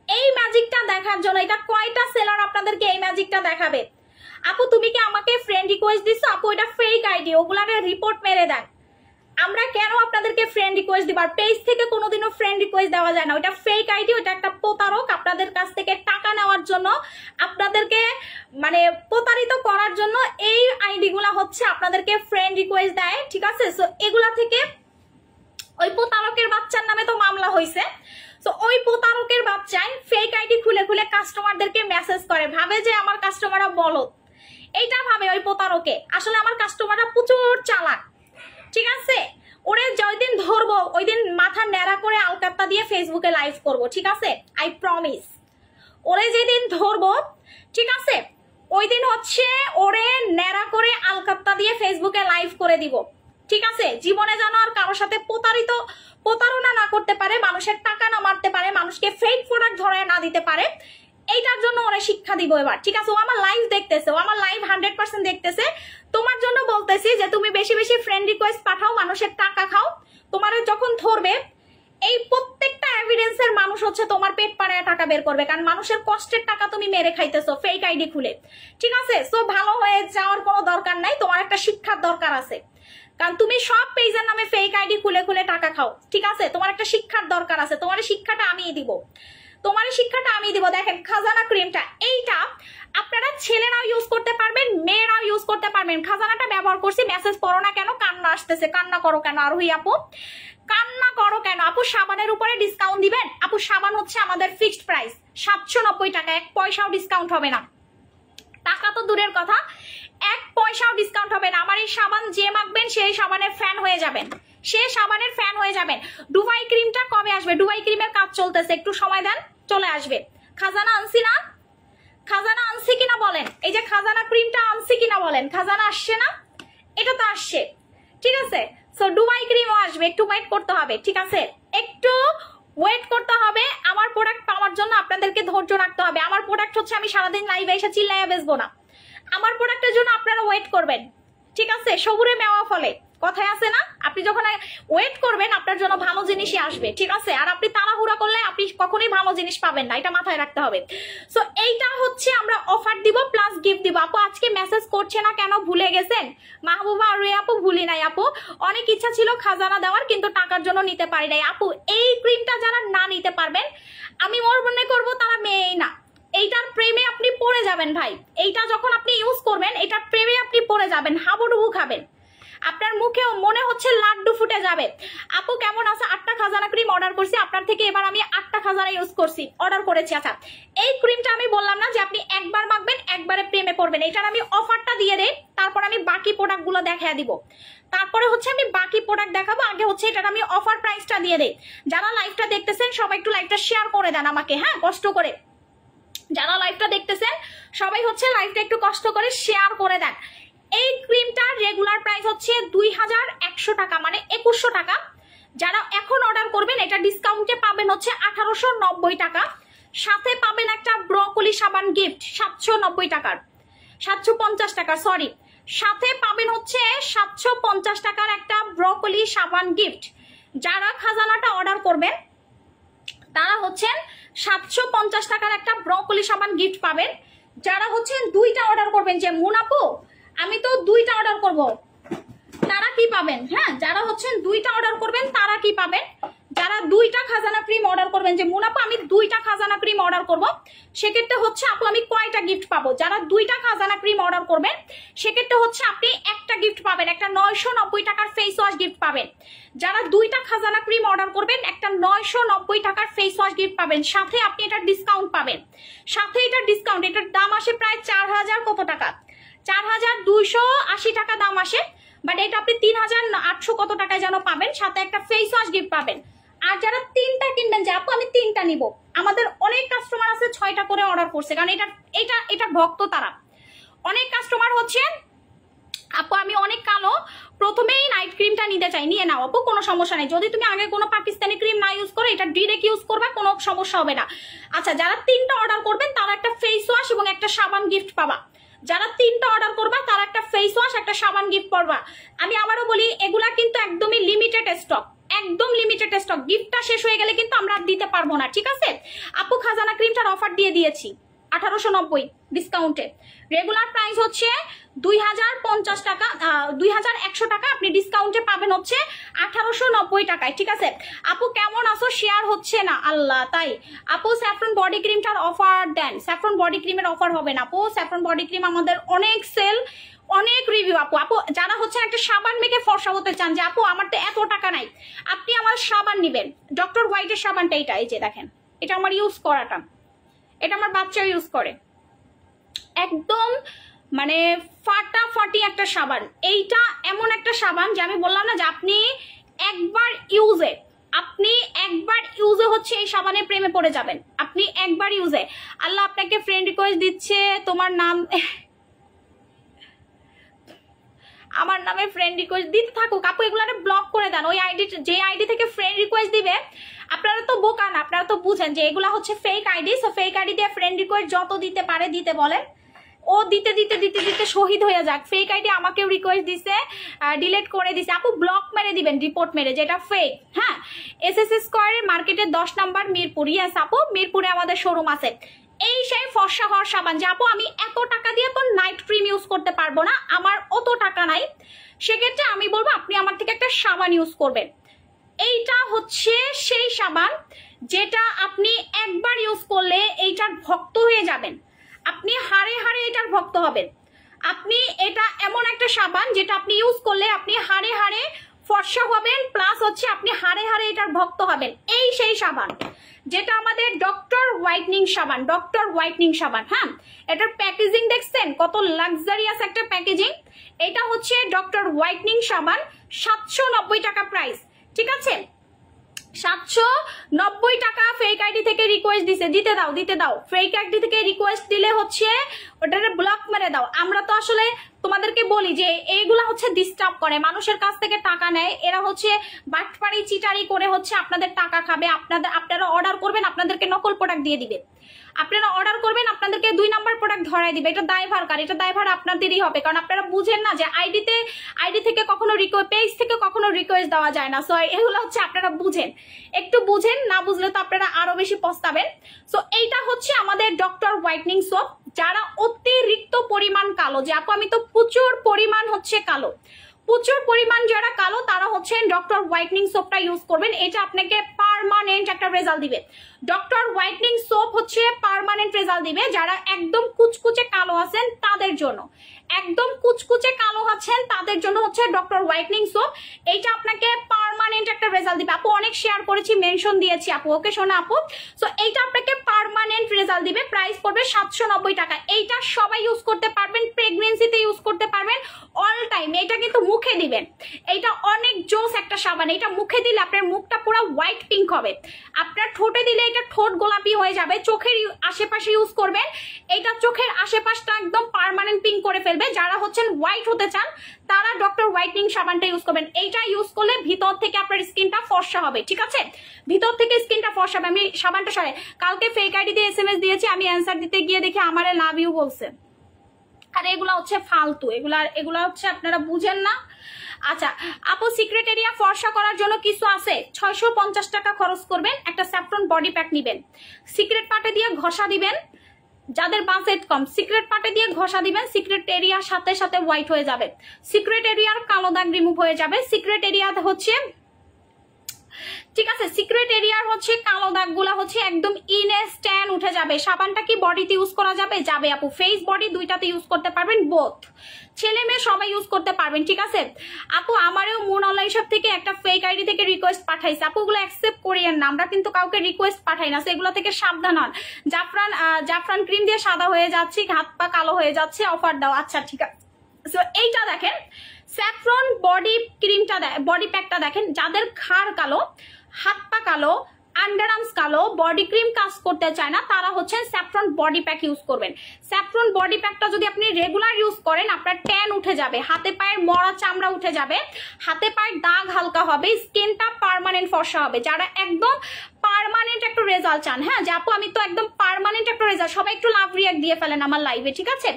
এই ম্যাজিকটা দেখার জন্য। এটা কয়টা সেলার আপনাদেরকে এই ম্যাজিকটা দেখাবে? আপু তুমি কি আমাকে ফ্রেন্ড রিকোয়েস্ট দিছো? আপু এটা ফেক আইডি, ওগুলাকে রিপোর্ট মেরে দেন। আমরা কেন আপনাদেরকে ফ্রেন্ড রিকোয়েস্ট দিব? আর পেজ থেকে কোনোদিনও ফ্রেন্ড রিকোয়েস্ট দেওয়া যায় না, ওটা ফেক আইডি, ওটা একটা প্রতারক। আপনাদের কাছ থেকে টাকা নেওয়ার জন্য, আপনাদেরকে মানে প্রতারিত করার জন্য এই আইডি গুলা হচ্ছে আপনাদেরকে ফ্রেন্ড রিকোয়েস্ট দেয়, ঠিক আছে? সো এগুলা থেকে ওই প্রতারকের বাচ্চার নামে তো মামলা হয়েছে। তো ওই প্রতারকের বাচ্চায় ফেক আইডি খুলে খুলে কাস্টমারদেরকে মেসেজ করে, ভাবে যে আমার কাস্টমাররা বলদ, এইটা ভাবে ওই প্রতারকে। আসলে আমার কাস্টমাররা প্রচুর চালাক, ঠিক আছে? ওরে যেদিন ধরবো ওই দিন মাথা ন্যাড়া করে আলকাত্তা দিয়ে ফেসবুকে লাইভ করব, ঠিক আছে? I promise. ওরে যেদিন ধরবো, ঠিক আছে, ওই দিন হচ্ছে ওরে ন্যাড়া করে আলকাত্তা দিয়ে ফেসবুকে লাইভ করে দিব, ঠিক আছে? জীবনে যেন আর কারোর সাথে প্রতারণা না করতে পারে, মানুষের টাকা না মারতে পারে, মানুষকে ফেক প্রোডাক্ট ধরে না দিতে পারে, এইটার জন্য ওরা শিক্ষা দিব এবার, ঠিক আছে? ও আমার লাইভ দেখতেছে, ও আমার লাইভ 100% দেখতেছে। তোমার জন্য বলতেছি যে তুমি বেশি বেশি ফ্রেন্ড রিকোয়েস্ট পাঠাও, মানুষের টাকা খাও। তোমার যখন ধরবে, এই প্রত্যেকটা এভিডেন্সের মানুষ হচ্ছে তোমার পেট পাড়ায় টাকা বের করবে, কারণ মানুষের কষ্টের টাকা তুমি মেরে খাইতেছো ফেক আইডি খুলে, ঠিক আছে? সো ভালো হয়ে যাওয়ার কোনো দরকার নাই, তোমার একটা শিক্ষার দরকার আছে, কারণ তুমি সব পেজের নামে ফেক আইডি খুলে খুলে টাকা খাও, ঠিক আছে? তোমার একটা শিক্ষার দরকার আছে, তোমার শিক্ষাটা আমিই দিব, তোমার শিক্ষাটা আমি দিব। দেখেন খাজানা ক্রিমটা, এইটা আপনারা ছেলেরাও ইউজ করতে পারবেন, মেয়েরাও ইউজ করতে পারবেন। খাজানাটা ব্যবহার করছি, মেসেজ পড়ো না কেন? কান্না আসতেছে, কান্না করো কেন? আরোহী আপু কান্না করো কেন? আপু সাবানের উপরে ডিসকাউন্ট দিবেন? আপু সাবান হচ্ছে আমাদের ফিক্সড প্রাইস 790 টাকা, 1 পয়সাও ডিসকাউন্ট হবে না। টাকা তো দূরের কথা, 1 পয়সাও ডিসকাউন্ট হবে না। আমার এই সাবান যে মাখবেন সেই সাবানের ফ্যান হয়ে যাবেন, সে সাবানের ফ্যান হয়ে যাবেন। ডুবাই ক্রিমটা কবে আসবে? ডুবাই ক্রিমের কাজ চলতেছে, একটু সময় দেন, চলে আসবে। খাজানা আনছি না? খাজানা আনছি কিনা বলেন? এই যে খাজানা ক্রিমটা আনছি কিনা বলেন? খাজানা আসছে না? এটা তো আসছে, ঠিক আছে? সো ডুবাই ক্রিমও আসবে, একটু ওয়েট করতে হবে, ঠিক আছে? একটু ওয়েট করতে হবে। আমার প্রোডাক্ট পাওয়ার জন্য আপনাদেরকে ধৈর্য রাখতে হবে। আমার প্রোডাক্ট হচ্ছে আমি সারাদিন লাইভে এসে চিল্লাইয়া বেচবো না, আমার প্রোডাক্টের জন্য আপনারা ওয়েট করবেন, ঠিক আছে? সবুরে মেওয়া ফলে কথায় আছে না, আপনি যখন ওয়েট করবেন আপনার জন্য ভালো জিনিসই আসবে, ঠিক আছে? আর আপনি তাড়াহুড়া করলে আপনি কখনোই ভালো জিনিস পাবেন না, এটা মাথায় রাখতে হবে। সো এইটা হচ্ছে আমরা অফার দিব প্লাস গিফট দিব। আপু আজকে মেসেজ করছে না কেন? ভুলে গেছেন? মাহবুবা আর আপু ভুলি নাই আপু, অনেক ইচ্ছা ছিল খাজানা দেওয়ার, কিন্তু টাকার জন্য নিতে পারি নাই। আপু এই ক্রিমটা যারা না নিতে পারবেন, আমি মনে করবো তারা মেয়েই না, এইটার প্রেমে আপনি পড়ে যাবেন ভাই। এইটা যখন আপনি ইউজ করবেন, এটার প্রেমে আপনি পড়ে যাবেন, হাবুডুবু খাবেন, আপনার মুখেও মনে হচ্ছে লাড্ডু ফুটে যাবে। আপু কেমন আছে? 8টা খাজানা ক্রিম অর্ডার করছি আপনার থেকে, এবার আমি 8টা খাজানা ইউজ করছি, অর্ডার করেছি। আচ্ছা এই ক্রিমটা আমি বললাম না যে আপনি একবার মাখবেন একবারে প্রেমে পড়বেন, এটার আমি অফারটা দিয়ে দেই, তারপর আমি বাকি প্রোডাক্ট গুলো দেখা দিব, তারপরে হচ্ছে আমি বাকি প্রোডাক্ট দেখাবো। আগে হচ্ছে এটার আমি অফার প্রাইসটা দিয়ে দেই। যারা লাইভটা দেখতেছেন সবাই একটু লাইভটা শেয়ার করে দেন আমাকে, হ্যাঁ, কষ্ট করে। যারা লাইভটা দেখতেছেন সবাই হচ্ছে লাইভটা একটু কষ্ট করে শেয়ার করে দেন। এই ক্রিমটার রেগুলার প্রাইস হচ্ছে 2100 টাকা, মানে 2100 টাকা। যারা এখন অর্ডার করবেন এটা ডিসকাউন্টে পাবেন হচ্ছে 1890 টাকা, সাথে পাবেন একটা ব্রকলি সাবান গিফট 790 টাকার, 750 টাকা, সরি, সাথে পাবেন হচ্ছে 750 টাকার একটা ব্রকলি সাবান গিফট। যারা খাজানাটা অর্ডার করবেন তারা হচ্ছেন 750 টাকার একটা ব্রকলি সাবান গিফট পাবেন। যারা হচ্ছেন 2টা অর্ডার করবেন, যে মুনাপু আমি তো 2টা অর্ডার করব, তারা কি পাবেন? হ্যাঁ, যারা হচ্ছেন 2টা অর্ডার করবেন তারা কি পাবেন? যারা 2টা খাজানা ক্রিম অর্ডার করবেন, যে মুনাপু আমি 2টা খাজানা ক্রিম অর্ডার করব, সেক্ষেত্রে হচ্ছে আপু আমি কয়টা গিফট পাবো? যারা 2টা খাজানা ক্রিম অর্ডার করবেন সেক্ষেত্রে হচ্ছে আপনি একটা গিফট পাবেন, একটা 990 টাকার ফেস ওয়াশ গিফট পাবেন। যারা 2টা খাজানা ক্রিম অর্ডার করবেন একটা 990 টাকার ফেস ওয়াশ গিফট পাবেন, সাথে আপনি এটা ডিসকাউন্ট পাবেন, সাথে এটা ডিসকাউন্ট, এটার দাম আসে প্রায় 4000 কত টাকা, 4280 টাকা দাম আসে, বাট এটা আপনি 3800 কত টাকায় যেন পাবেন, সাথে একটা ফেস ওয়াশ গিফট পাবেন। আর যারা 3টা কিনবেন, যে আপু আমি 3টা নিব, আমাদের অনেক কাস্টমার আছে 6টা করে অর্ডার করছে, কারণ এটা এটা এটা ভক্ত, তারা অনেক কাস্টমার হচ্ছে আপু আমি অনেক কালো, প্রথমেই নাইট ক্রিমটা নিতে চাই, নিয়ে নাও আপু, কোনো সমস্যা নেই। যদি তুমি আগে কোনো পাকিস্তানি ক্রিম না ইউজ করো, এটা ডিরেক্ট ইউজ করবে, কোনো সমস্যা হবে না। আচ্ছা, যারা 3টা অর্ডার করবেন তারা একটা ফেস ওয়াশ এবং একটা সাবান গিফট পাবা। যারা 3টা অর্ডার করবা তারা একটা ফেস ওয়াশ, একটা সাবান গিফট পাবা। আমি আবারও বলি, এগুলা কিন্তু একদমই লিমিটেড স্টক, একদম লিমিটেড স্টক। গিফটটা শেষ হয়ে গেলে কিন্তু আমরা দিতে পারবো না, ঠিক আছে আপু? খাজানা ক্রিমটার অফার দিয়ে দিয়েছি 1890 ডিসকাউন্টে। রেগুলার প্রাইস হচ্ছে 2050 টাকা, 2100 টাকা, আপনি ডিসকাউন্টে পাবেন হচ্ছে 1890 টাকায়, ঠিক আছে আপু? কেমন আছো? শেয়ার হচ্ছে না, আল্লাহ তাই। আপু স্যাফরন বডি ক্রিমটার অফার দেন। স্যাফরন বডি ক্রিমের অফার হবে না আপু। স্যাফরন বডি ক্রিম আমাদের অনেক সেল, অনেক রিভিউ আপু। আপু যারা হচ্ছে একটা সাবান মেখে ফর্সা হতে চান, যে আপু আমার তো এত টাকা নাই, আপনি আমার সাবান নিবেন, ডক্টর হোয়াইটের সাবানটা এইটা, এই যে দেখেন, এটা আমার ইউজ করাটা, এটা আমার বাচ্চা ইউজ করে, একদম মানে ফাটাফাটি একটা সাবান। এইটা এমন একটা সাবান যে আমি বললাম না যে আপনি একবার ইউজে হচ্ছে এই সাবানের প্রেমে পড়ে যাবেন, আপনি একবার ইউজে। আল্লাহ আপনাকে ফ্রেন্ড রিকোয়েস্ট দিচ্ছে, তোমার নাম আমার নামে ফ্রেন্ড রিকোয়েস্ট দিতে থাকুক আপু, এগুলো ব্লক করে দেন। ওই আইডি, যে আইডি থেকে ফ্রেন্ড রিকোয়েস্ট দিবে, আপনারা তো বোকা না, আপনারা তো বুঝেন যে এগুলা হচ্ছে fake ID. So fake ID দিয়ে ফ্রেন্ড রিকোয়েস্ট যত দিতে পারে দিতে বলেন, ও দিতে দিতে দিতে দিতে শহীদ হয়ে যাক। ফেক আইডি আমাকেও রিকোয়েস্ট দিছে, ডিলিট করে দিছে আপু, ব্লক মেরে দিবেন, রিপোর্ট মেরে, যেটা ফেক। হ্যাঁ, এসএস স্কয়ারের মার্কেটের 10 নম্বর মিরপুর, ইয়েস আপু, মিরপুরে আমাদের শোরুম আছে। এই সেই ফর্সা হওয়ার সাবান, যে আপু আমি এত টাকা দিয়ে তো নাইট ক্রিম ইউজ করতে পারবো না, আমার অত টাকা নাই, সেক্ষেত্রে আমি বলবো আপনি আমার থেকে একটা সাবান ইউজ করবেন। এইটা হচ্ছে সেই সাবান যেটা আপনি একবার ইউজ করলে এইটার ভক্ত হয়ে যাবেন, আপনি হাড়ে হাড়ে এটার ভক্ত হবেন। আপনি এটা এমন একটা সাবান যেটা আপনি ইউজ করলে আপনি হাড়ে হাড়ে ফর্সা হবেন, প্লাস হচ্ছে আপনি হাড়ে হাড়ে এটার ভক্ত হবেন। এই সেই সাবান যেটা আমাদের ডক্টর হোয়াইটনিং সাবান, ডক্টর হোয়াইটনিং সাবান। হ্যাঁ, এটার প্যাকেজিং দেখছেন কত লাক্সারিয়াস একটা প্যাকেজিং। এটা হচ্ছে ডক্টর হোয়াইটনিং সাবান, 790 টাকা প্রাইস, ঠিক আছে 790 টাকা। ফেক আইডি থেকে রিকোয়েস্ট দিছে, দিতে দাও দিতে দাও। ফেক আইডি থেকে রিকোয়েস্ট দিলে হচ্ছে ওটারে ব্লক মেরে দাও। আমরা তো আসলে তোমাদেরকে বলি যে এইগুলা হচ্ছে ডিস্টার্ব করে, মানুষের কাছ থেকে টাকা নেয়, এরা হচ্ছে বাটপাড়ি চিটারি করে হচ্ছে আপনাদের টাকা খাবে। আপনারা অর্ডার করবেন, আপনাদেরকে নকল প্রোডাক্ট দিয়ে দিবে। আপনারা অর্ডার করবেন, আপনাদেরকে 2 নাম্বার প্রোডাক্ট ধরাই দিবে। এটা দায়ভার কার? এটা দায়ভার আপনাদেরই হবে, কারণ আপনারা বুঝেন না যে আইডি থেকে কখনো পেজ থেকে কখনো রিকোয়েস্ট দেওয়া যায় না। সো এগুলো হচ্ছে আপনারা বুঝেন, একটু বুঝেন, না বুঝলে তো আপনারা আরো বেশি পস্তাবেন। সো এইটা হচ্ছে আমাদের ডক্টর হোয়াইটনিং সোপ। যারা অতিরিক্ত পরিমাণ কালো, যে আপু আমি তো প্রচুর পরিমাণ হচ্ছে কালো, প্রচুর পরিমাণ যারা কালো তারা হচ্ছে ডক্টর হোয়াইটনিং সোপটা ইউজ করবেন। এটা আপনাকে পার্মানেন্ট একটা রেজাল্ট দিবে। ডক্টর হোয়াইটনিং সোপ হচ্ছে পার্মানেন্ট রেজাল্ট দিবে যারা একদম কুচকুচে কালো আছেন তাদের জন্য, একদম কুচকুচে কালো আছেন তাদের জন্য হচ্ছে ডক্টর হোয়াইটনিং সোপ। এইটা আপনাকে পার্মানেন্ট একটা রেজাল্ট দিবে। আপু অনেক শেয়ার করেছি, মেনশন দিয়েছি আপু, ওকে শোনা আপু। সো এইটা আপনাকে পার্মানেন্ট রেজাল্ট দিবে, প্রাইস পড়বে 790 টাকা। এইটা সবাই ইউজ করতে পারবেন, প্রেগনেন্সিতে ইউজ করতে পারবেন, অল টাইম। এটা কিন্তু মুখে দিবেন, এইটা অনেক জোস একটা সাবান। এটা মুখে দিলে আপনার মুখটা পুরো হোয়াইট পিঙ্ক হবে, আপনার ঠোঁটে দিলে এটা ঠোঁট গোলাপি হয়ে যাবে। চোখের আশেপাশে ইউজ করবেন, এইটা চোখের আশেপাশটা একদম পার্মানেন্ট পিঙ্ক করে ফেলবে। যারা হচ্ছেন হোয়াইট হতে চান তারা ডক্টর হোয়াইটনিং সাবানটা ইউজ করবেন। এইটা ইউজ করলে ভিতর থেকে আপনার স্কিনটা ফর্সা হবে, ঠিক আছে, ভিতর থেকে স্কিনটা ফর্সা হবে। আমি সাবানটা সরে কালকে ফেক আইডি দিয়ে SMS দিয়েছি, আমি অ্যান্সার দিতে গিয়ে দেখি আমারে লাভ ইউ বলছে। আর এগুলা হচ্ছে ফালতু, এগুলা হচ্ছে আপনারা বুঝেন না। আচ্ছা আপু, সিক্রেট এরিয়া ফর্সা করার জন্য কিছু আছে, 650 টাকা খরচ করবেন, একটা স্যাফরন বডি প্যাক নিবেন, সিক্রেট পার্টে দিয়ে ঘষা দিবেন। যাদের বাজেট কম, সিক্রেট পার্টে দিয়ে ঘষা দিবেন, সিক্রেট এরিয়ার সাথে সাথে হোয়াইট হয়ে যাবে, সিক্রেট এরিয়ার কালো দাগ রিমুভ হয়ে যাবে। সিক্রেট এরিয়াতে হচ্ছে, ঠিক আছে, সিক্রেট এরিয়ার হচ্ছে কালো দাগ গুলা হচ্ছে একদম ইনস্ট্যান্ট উঠে যাবে। সাবানটা কি বডিতে ইউজ করা যাবে? যাবে আপু, ফেস বডি দুইটাতে ইউজ করতে পারবেন, বোথ, ছেলে মেয়ে সবাই ইউজ করতে পারবেন, ঠিক আছে আপু। আমারও মুন অনলাইন শপ থেকে একটা ফেক আইডি থেকে রিকোয়েস্ট পাঠাইছে আপু, ওগুলো অ্যাকসেপ্ট করিয়েন না, আমরা কিন্তু কাউকে রিকোয়েস্ট পাঠাই না, সেগুলো থেকে সাবধান হন। জাফরান ক্রিম দিয়ে সাদা হয়ে যাচ্ছি, হাত পা কালো হয়ে যাচ্ছে, অফার দাও। আচ্ছা ঠিক আছে, সো এইটা দেখেন স্যাফরন বডি ক্রিমটা, বডি প্যাকটা দেখেন। যাদের ঘাড় কালো, হাত পা কালো, আন্ডারআর্মস কালো, বডি ক্রিম কাজ করতে চায় না, তারা হচ্ছে স্যাফরন বডি প্যাক ইউজ করবেন। স্যাফরন বডি প্যাকটা যদি আপনি রেগুলার ইউজ করেন, আপনার ট্যান উঠে যাবে, হাতে পায়ের মরা চামড়া উঠে যাবে, হাতে পায়ের দাগ হালকা হবে, স্কিনটা পার্মানেন্ট ফর্সা হবে। যারা একদম পার্মানেন্ট একটা রেজাল্ট চান, হ্যাঁ যে আপু আমি তো একদম পার্মানেন্ট একটা রেজাল্ট, সবাই একটু লাভ রিয়াক্ট দিয়ে ফেলেন আমার লাইভে, ঠিক আছে?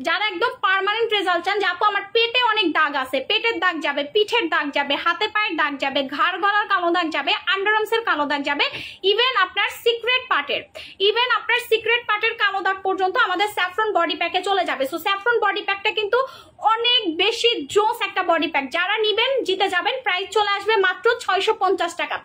যারা একদম পার্মানেন্ট রেজাল্ট চান, যে আপু আমার পেটে অনেক দাগ আছে, পেটের দাগ যাবে, পিঠের দাগ যাবে, হাতে পায়ের দাগ যাবে, ঘাড় গলার কালো দাগ যাবে, আন্ডারআর্মস এর কালো দাগ যাবে, ইভেন আপনার সিক্রেট পার্টের কালো দাগ পর্যন্ত আমাদের স্যাফরন বডি প্যাকে চলে যাবে। সো স্যাফরন বডি প্যাকটা কিন্তু অনেক বেশি জোস একটা বডি প্যাক, যারা নিবেন জিতে যাবেন। প্রাইস চলে আসবে মাত্র 650 টাকা।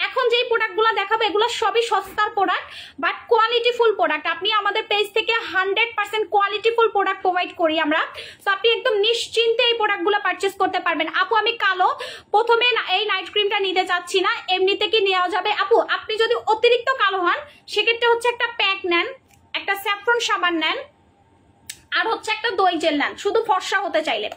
এখন যেই প্রোডাক্টগুলো দেখাবো এগুলো সবই সস্তার প্রোডাক্ট, বাট কোয়ালিটিফুল প্রোডাক্ট। আপনি আমাদের পেজ থেকে 100% কোয়ালিটিফুল প্রোডাক্ট প্রোভাইড করি আমরা। সো আপনি একদম নিশ্চিন্তে এই প্রোডাক্টগুলো পারচেস করতে পারবেন। আপু আমি কালো, প্রথমে এই নাইট ক্রিমটা নিতে চাচ্ছি না, এমনিতে কি নেওয়া যাবে? আপু আপনি যদি অতিরিক্ত কালো হন, সেক্ষেত্রে হচ্ছে একটা প্যাক নেন, একটা স্যাফরন সাবান নেন, আর হচ্ছে একটা দই জেল নেন, শুধু ফর্সা হতে চাইলে।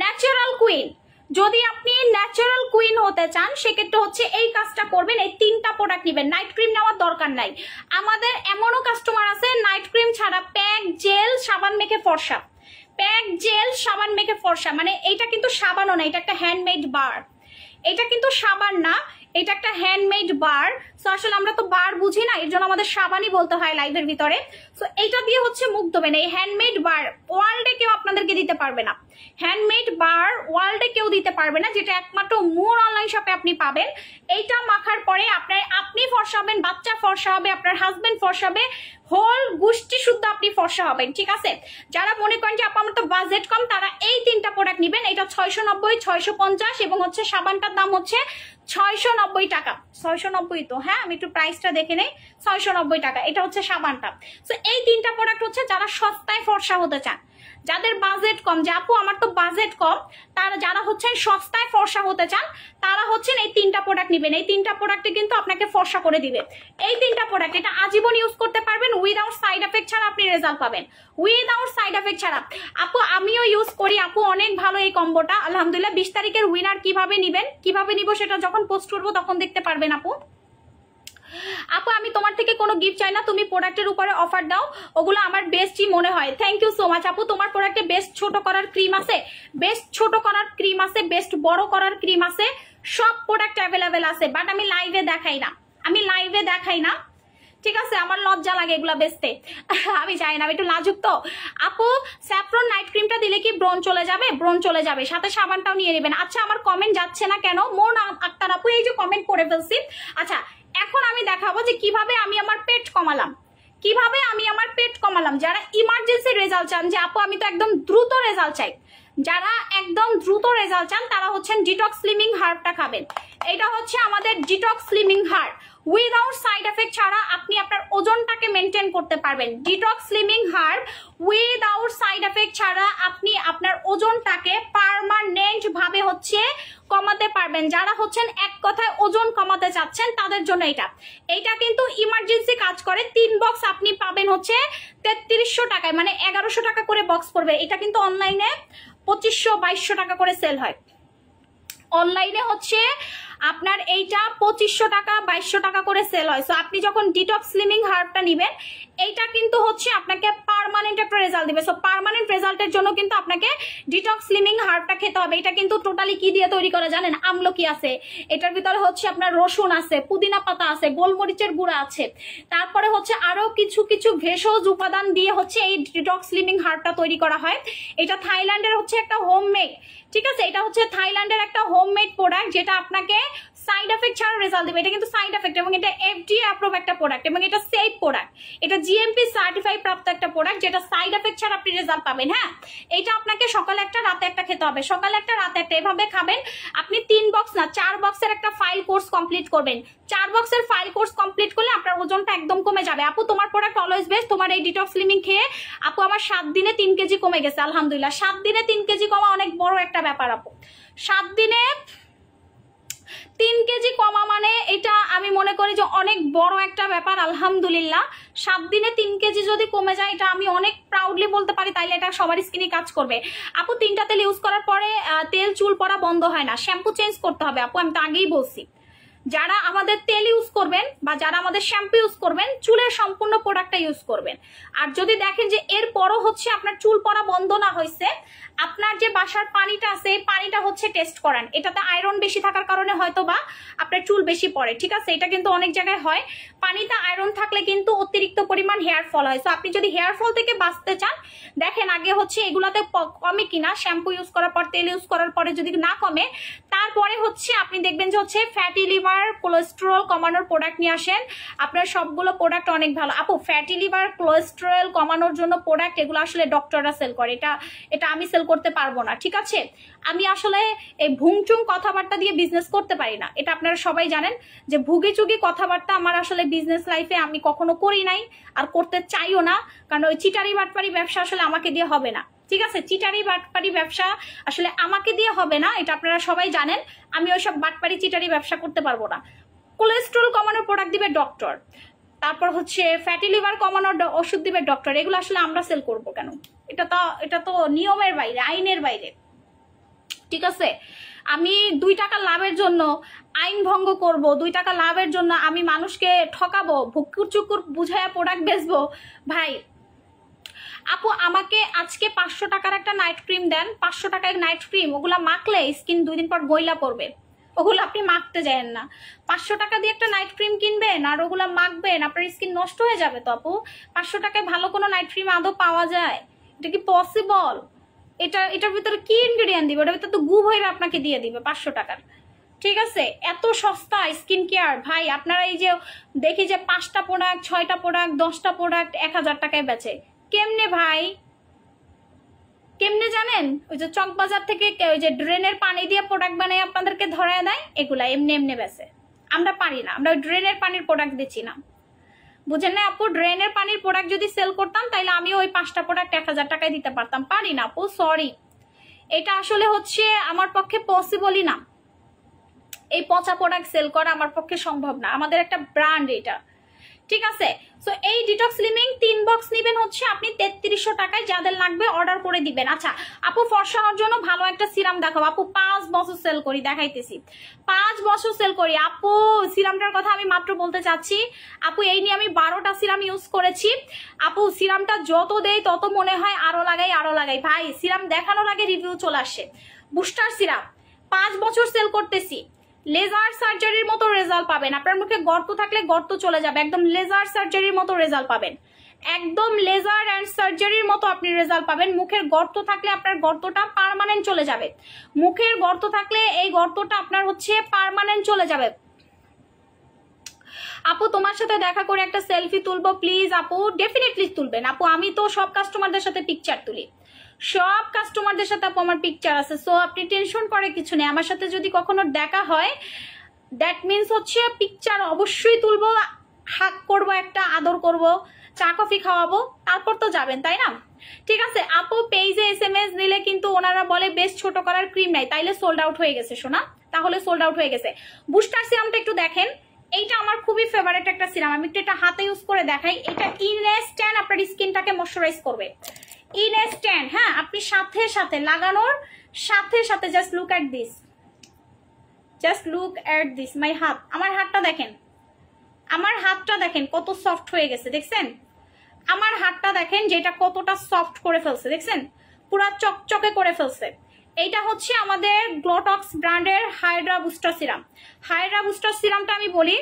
ন্যাচারাল কুইন, যদি আপনি ন্যাচারাল কুইন হতে চান, সেক্ষেত্রে হচ্ছে এই কাজটা করবেন, এই 3টা প্রোডাক্ট নেবেন। নাইট ক্রিম নেওয়ার দরকার নাই। আমাদের এমনও কাস্টমার আছে নাইট ক্রিম ছাড়া প্যাক জেল সাবান মেখে ফর্সা, প্যাক জেল সাবান মেখে ফর্সা। মানে এইটা কিন্তু সাবানও না, এটা একটা হ্যান্ডমেড বার, এটা কিন্তু সাবান না, এটা একটা হ্যান্ডমেড বার। সো আসলে আমরা তো বার বুঝি না, এর জন্য আমাদের সাবানই বলতে হয় লাইভের ভিতরে। সো এইটা দিয়ে হচ্ছে মুখ ধোবেন। এই হ্যান্ডমেড বার ওয়ার্ল্ডে কেউ আপনাদেরকে দিতে পারবে না, হ্যান্ডমেড বার ওয়ার্ল্ডে কেউ দিতে পারবে না, যেটা একমাত্র মোর অনলাইন শপে আপনি পাবেন। এইটা মাখার পরে আপনি ফর্সা হবেন, বাচ্চা ফর্সা হবে, আপনার হাজবেন্ড ফর্সা হবে, হোল গোষ্ঠী শুদ্ধ আপনি ফর্সা হবেন, ঠিক আছে? যারা মনে করেন যে আপা আমার তো বাজেট কম, তারা এই 3টা প্রোডাক্ট নেবেন। এটা 690, 650 এবং হচ্ছে সাবানটার দাম হচ্ছে 690 টাকা। 690 তো, হ্যাঁ আমি একটু প্রাইসটা দেখে নেই, 690 টাকা। এটা হচ্ছে সাবানটা। সো এই 3টা প্রোডাক্ট হচ্ছে যারা সস্তায় ফর্সা হতে চান, যাদের বাজেট কম, যে আপু আমার তো বাজেট কম, তারা যারা হচ্ছেন সস্তায় ফর্সা হতে চান, তারা হচ্ছেন এই 3টা প্রোডাক্ট নেবেন। এই 3টা প্রোডাক্টে কিন্তু আপনাকে ফর্সা করে দিবে। এই 3টা প্রোডাক্ট এটা আজীবন ইউজ করতে পারবেন, উইদাউট সাইড এফেক্ট ছাড়া আপনি রেজাল্ট পাবেন, উইদাউট সাইড এফেক্ট ছাড়া। আপু আমিও ইউজ করি, আপু অনেক ভালো এই কম্বোটা আলহামদুলিল্লাহ। 20 তারিখের উইনার কিভাবে নিবেন, কিভাবে নিব সেটা যখন পোস্ট করবো তখন দেখতে পারবেন। আপু আমি তোমার থেকে কোনো গিফট চাই না, তুমি প্রোডাক্টের উপরে অফার দাও, ওগুলো আমার বেস্টই মনে হয়। থ্যাংক ইউ সো মাচ আপু। তোমার প্রোডাক্টে বেস্ট ছোট করার ক্রিম আছে, বেস্ট ছোট করার ক্রিম আছে, বেস্ট বড় করার ক্রিম আছে, সব প্রোডাক্ট অ্যাভেলেবেল আছে, বাট আমি লাইভে দেখাই না, ঠিক আছে? আমার লজ্জা লাগে এগুলা বেচতে, আমি চাই না, আমি একটু লাজুক তো। আপু স্যাফরন নাইট ক্রিমটা দিলে কি ব্রণ চলে যাবে? ব্রণ চলে যাবে, সাথে সাবানটাও নিয়ে নেবেন। আচ্ছা আমার কমেন্ট যাচ্ছে না কেন? মন আক্তার আপু এই যে কমেন্ট করে ফেলছি। আচ্ছা এখন আমি দেখাবো যে কিভাবে আমি আমার পেট কমালাম, যারা ইমার্জেন্সি রেজাল্ট চান, যে আপু আমি তো একদম দ্রুত রেজাল্ট চাই, যারা একদম দ্রুত রেজাল্ট চান, তারা হচ্ছেন ডিটক্স স্লিমিং হার্বটা খাবেন। এটা হচ্ছে আমাদের detox slimming herb, without side effect ছাড়া আপনি আপনার ওজনটাকে মেনটেন করতে পারবেন। Detox slimming herb without side effect ছাড়া আপনি আপনার ওজনটাকে পার্মানেন্ট ভাবে হচ্ছে কমাতে পারবেন। যারা হচ্ছেন এক কথায় ওজন কমাতে চাচ্ছেন, তাদের জন্য এইটা কিন্তু ইমার্জেন্সি কাজ করে। 3 বক্স আপনি পাবেন হচ্ছে 3300 টাকায়, মানে 1100 টাকা করে বক্স পড়বে। এটা কিন্তু অনলাইনে 2500-2200 টাকা করে সেল হয়, অনলাইনে হচ্ছে আপনার এইটা 2500 টাকা 2200 টাকা করে সেল হয়। সো আপনি যখন ডিটক্স স্লিমিং হার্বটা নেবেন, এইটা কিন্তু হচ্ছে আপনাকে পার্মানেন্ট একটা রেজাল্ট দিবে। সো পার্মানেন্ট রেজাল্টের জন্য কিন্তু আপনাকে ডিটক্স স্লিমিং হার্বটা খেতে হবে। এটা কিন্তু টোটালি কি দিয়ে তৈরি করা জানেন? আমলকি আছে, এটার ভিতরে হচ্ছে আপনার রসুন আছে, পুদিনা পাতা আছে, গোলমরিচের গুঁড়া আছে, তারপরে হচ্ছে আরো কিছু কিছু ভেষজ উপাদান দিয়ে হচ্ছে এই ডিটক্স স্লিমিং হার্বটা তৈরি করা হয়। এটা থাইল্যান্ডের হচ্ছে একটা হোমমেড, ঠিক আছে? এটা হচ্ছে থাইল্যান্ডের একটা হোমমেড প্রোডাক্ট, যেটা আপনাকে সাইড এফেক্ট ছাড়া রেজাল্ট দেবে। এটা কিন্তু সাইড এফেক্ট, এবং এটা এফডিএ অ্যাপ্রুভ একটা প্রোডাক্ট, এবং এটা সেফ প্রোডাক্ট, এটা জিএমপি সার্টিফাই প্রাপ্ত একটা প্রোডাক্ট, যেটা সাইড এফেক্ট ছাড়া আপনি রেজাল্ট পাবেন। হ্যাঁ এটা আপনাকে সকালে একটা রাতে একটা খেতে হবে, সকালে একটা রাতে একটা, এভাবে খাবেন। আপনি 3 বক্স না 4 বক্সের একটা ফাইল কোর্স কমপ্লিট করবেন। 4 বক্সের ফাইল কোর্স কমপ্লিট করলে আপনার ওজনটা একদম কমে যাবে। আপু তোমার প্রোডাক্ট অলওয়েজ বেস্ট, তোমার এই ডিটক্স স্লিমিং খেয়ে আপু আমার 7 দিনে 3 কেজি কমে গেছে আলহামদুলিল্লাহ। 7 দিনে 3 কেজি কমা অনেক বড় একটা ব্যাপার আপু। 7 দিনে 3 কেজি কমা মানে এটা আমি মনে করি যে অনেক বড় একটা ব্যাপার আলহামদুলিল্লাহ। 7 দিনে 3 কেজি যদি কমে যায়, এটা আমি অনেক প্রাউডলি বলতে পারি, তাইলে এটা সবার স্কিনে কাজ করবে। আপু 3টা তেল ইউজ করার পরে তেল চুল পড়া বন্ধ হয় না, শ্যাম্পু চেঞ্জ করতে হবে। আপু আমি তো আগেই বলছি, যারা আমাদের তেল ইউজ করবেন বা যারা আমাদের শ্যাম্পু ইউজ করবেন, চুলের সম্পূর্ণ প্রোডাক্টটা ইউজ করবেন। আর যদি দেখেন যে এরপরও হচ্ছে আপনার চুল পড়া বন্ধ না হয়েছে, আপনার যে বাসার পানিটা আছে এই পানিটা হচ্ছে টেস্ট করান। এটাতে আয়রন বেশি থাকার কারণে হয়তো বা আপনার চুল বেশি পড়ে, ঠিক আছে? এটা কিন্তু অনেক জায়গায় হয়, পানিতে আয়রন থাকলে কিন্তু অতিরিক্ত পরিমাণ হেয়ার ফল হয়। সো আপনি যদি হেয়ার ফল থেকে বাঁচতে চান, দেখেন আগে হচ্ছে এগুলাতে কমে কিনা, শ্যাম্পু ইউজ করার পর, তেল ইউজ করার পরে যদি না কমে, তারপরে হচ্ছে আপনি দেখবেন যে হচ্ছে ফ্যাটি লিভার, কোলেস্টেরল কমানোর প্রোডাক্ট নিয়ে আসেন। আপনার সবগুলো প্রোডাক্ট অনেক ভালো। আপু ফ্যাটি লিভার, কোলেস্টেরল কমানোর জন্য প্রোডাক্ট এগুলো আসলে ডক্টররা সেল করে, এটা আমি সেল করতে পারবো না, ঠিক আছে? আমি আসলে এই ভুংচুং কথাবার্তা দিয়ে বিজনেস করতে পারি না, এটা আপনারা সবাই জানেন যে ভুগি চুগি কথাবার্তা আমার আসলে বিজনেস লাইফে আমি কখনো করি নাই আর করতে চাইও না, কারণ ওই চিটারি বাটপারি ব্যবসা আসলে আমাকে দিয়ে হবে না, ঠিক আছে? চিটারি বাটপারি ব্যবসা আসলে আমাকে দিয়ে হবে না, এটা আপনারা সবাই জানেন। আমি ওইসব বাটপারি চিটারি ব্যবসা করতে পারবো না। কোলেস্ট্রল কমানোর প্রোডাক্ট দিবে ডক্টর, তারপর হচ্ছে ফ্যাটি লিভার কমানোর ওষুধ দিবে ডক্টর, এগুলো আসলে আমরা সেল করবো কেন? এটা তো নিয়মের বাইরে, আইনের বাইরে, ঠিক আছে? আমি 2 টাকা লাভের জন্য আইন ভঙ্গ করব, 2 টাকা লাভের জন্য আমি মানুষকে ঠকাবো, ভুকুর চুকুর বুঝাইয়া প্রোডাক্ট বেচবো? ভাই আপু আমাকে আজকে 500 টাকার একটা নাইট ক্রিম দেন, 500 টাকার নাইট ক্রিম, ওগুলা মাখলে স্কিন 2 দিন পর গইলা পড়বে, ওগুলো আপনি মাখতে যান না। 500 টাকা দিয়ে একটা নাইট ক্রিম কিনবেন আর ওগুলা মাখবেন, আপনার স্কিন নষ্ট হয়ে যাবে তো আপু। 500 টাকায় ভালো কোনো নাইট ক্রিম আদৌ পাওয়া যায়? এটা কি পসিবল? এটার ভিতরে কি ইনগ্রেডিয়েন্ট দিবে? ওটার ভিতরে তো গু ভইরা আপনাকে দিয়ে দিবে 500 টাকার, ঠিক আছে? এত সস্তা স্কিন কেয়ার ভাই। আপনারা এই যে দেখি যে 5টা প্রোডাক্ট, 6টা প্রোডাক্ট, 10টা প্রোডাক্ট 1000 টাকায় বেচে, কেমনে ভাই? কেমনে জানেন? ওই যে চকবাজার থেকে ওই যে ড্রেনের পানি দিয়ে প্রোডাক্ট বানাই আপনাদেরকে ধরায় দেয়, এগুলা এমনি এমনি বেচে। আমরা পারি না, আমরা ড্রেনের পানির প্রোডাক্ট দিচ্ছি না, বুঝেন না আপু? ড্রেনের পানির প্রোডাক্ট যদি সেল করতাম তাহলে আমি ওই 5টা প্রোডাক্ট 1000 টাকায় দিতে পারতাম। পারি না আপু, সরি, এটা আসলে হচ্ছে আমার পক্ষে পসিবলই না। এই পচা প্রোডাক্ট সেল করা আমার পক্ষে সম্ভব না, আমাদের একটা ব্র্যান্ড এটা, ঠিক আছে? সো এই ডিটক্স স্লিমিং 3 বক্স নিবেন হচ্ছে আপনি 3300 টাকায়, যাদের লাগবে অর্ডার করে দিবেন। আচ্ছা আপু ফর্সানোর জন্য ভালো একটা সিরাম দেখাবো। আপু 5 বছর সেল করি, দেখাইতেছি 5 বছর সেল করি আপু। সিরামটার কথা আমি মাত্র বলতে চাচ্ছি আপু, এই নিয়ে আমি 12টা সিরাম ইউজ করেছি আপু। সিরামটা যত দেই তত মনে হয় আরো লাগাই ভাই। সিরাম দেখানোর আগে রিভিউ চলে আসে। বুস্টার সিরাম 5 বছর সেল করতেছি, লেজার সার্জারির মতো রেজাল্ট পাবেন। আপনার মুখে গর্ত থাকলে গর্ত চলে যাবে, একদম লেজার সার্জারির মতো রেজাল্ট পাবেন, একদম লেজার অ্যান্ড সার্জারির মতো আপনি রেজাল্ট পাবেন। মুখের গর্ত থাকলে আপনার গর্তটা পার্মানেন্ট চলে যাবে, মুখের গর্ত থাকলে এই গর্তটা আপনার হচ্ছে পার্মানেন্ট চলে যাবে। আপু তোমার সাথে দেখা করে একটা সেলফি তুলবো প্লিজ? আপু ডেফিনেটলি তুলবেন আপু, আমি তো সব কাস্টমারদের সাথে পিকচার তুলি, সব কাস্টমারদের সাথে আপু আমার পিকচার আছে। সো আপনি টেনশন করে কিছু নেই, আমার সাথে যদি কখনো দেখা হয় দ্যাট মিনস হচ্ছে পিকচার অবশ্যই তুলবো, হাক করবো, একটা আদর করব, চা কফি খাওয়াবো, তারপর তো যাবেন, তাই না? ঠিক আছে আপু, পেজে SMS দিলে কিন্তু ওনারা বলে বেশ ছোট করার ক্রিম নাই, তাইলে সোল্ড আউট হয়ে গেছে সোনা, তাহলে সোল্ড আউট হয়ে গেছে। বুস্টার সিরামটা একটু দেখেন, এইটা আমার খুবই ফেভারিট একটা সিরাম, আমি একটু এটা হাতে ইউজ করে দেখাই। এটা ইনস্ট্যান্ট আপনার স্কিনটাকে ময়শ্চারাইজ করবে, ইনস্ট্যান্ট। হ্যাঁ, আপনি সাথে সাথে লাগানোর সাথে সাথে just look at this, just look at this. My হাত, আমার হাতটা দেখেন, আমার হাতটা দেখেন কত সফট হয়ে গেছে, দেখছেন? আমার হাতটা দেখেন যেটা কতটা সফট করে ফেলছে, দেখছেন? পুরা চকচকে করে ফেলছে। এইটা হচ্ছে আমাদের গ্লোটক্স ব্র্যান্ডের hydra booster serum. Hydra booster সিরামটা আমি বলি,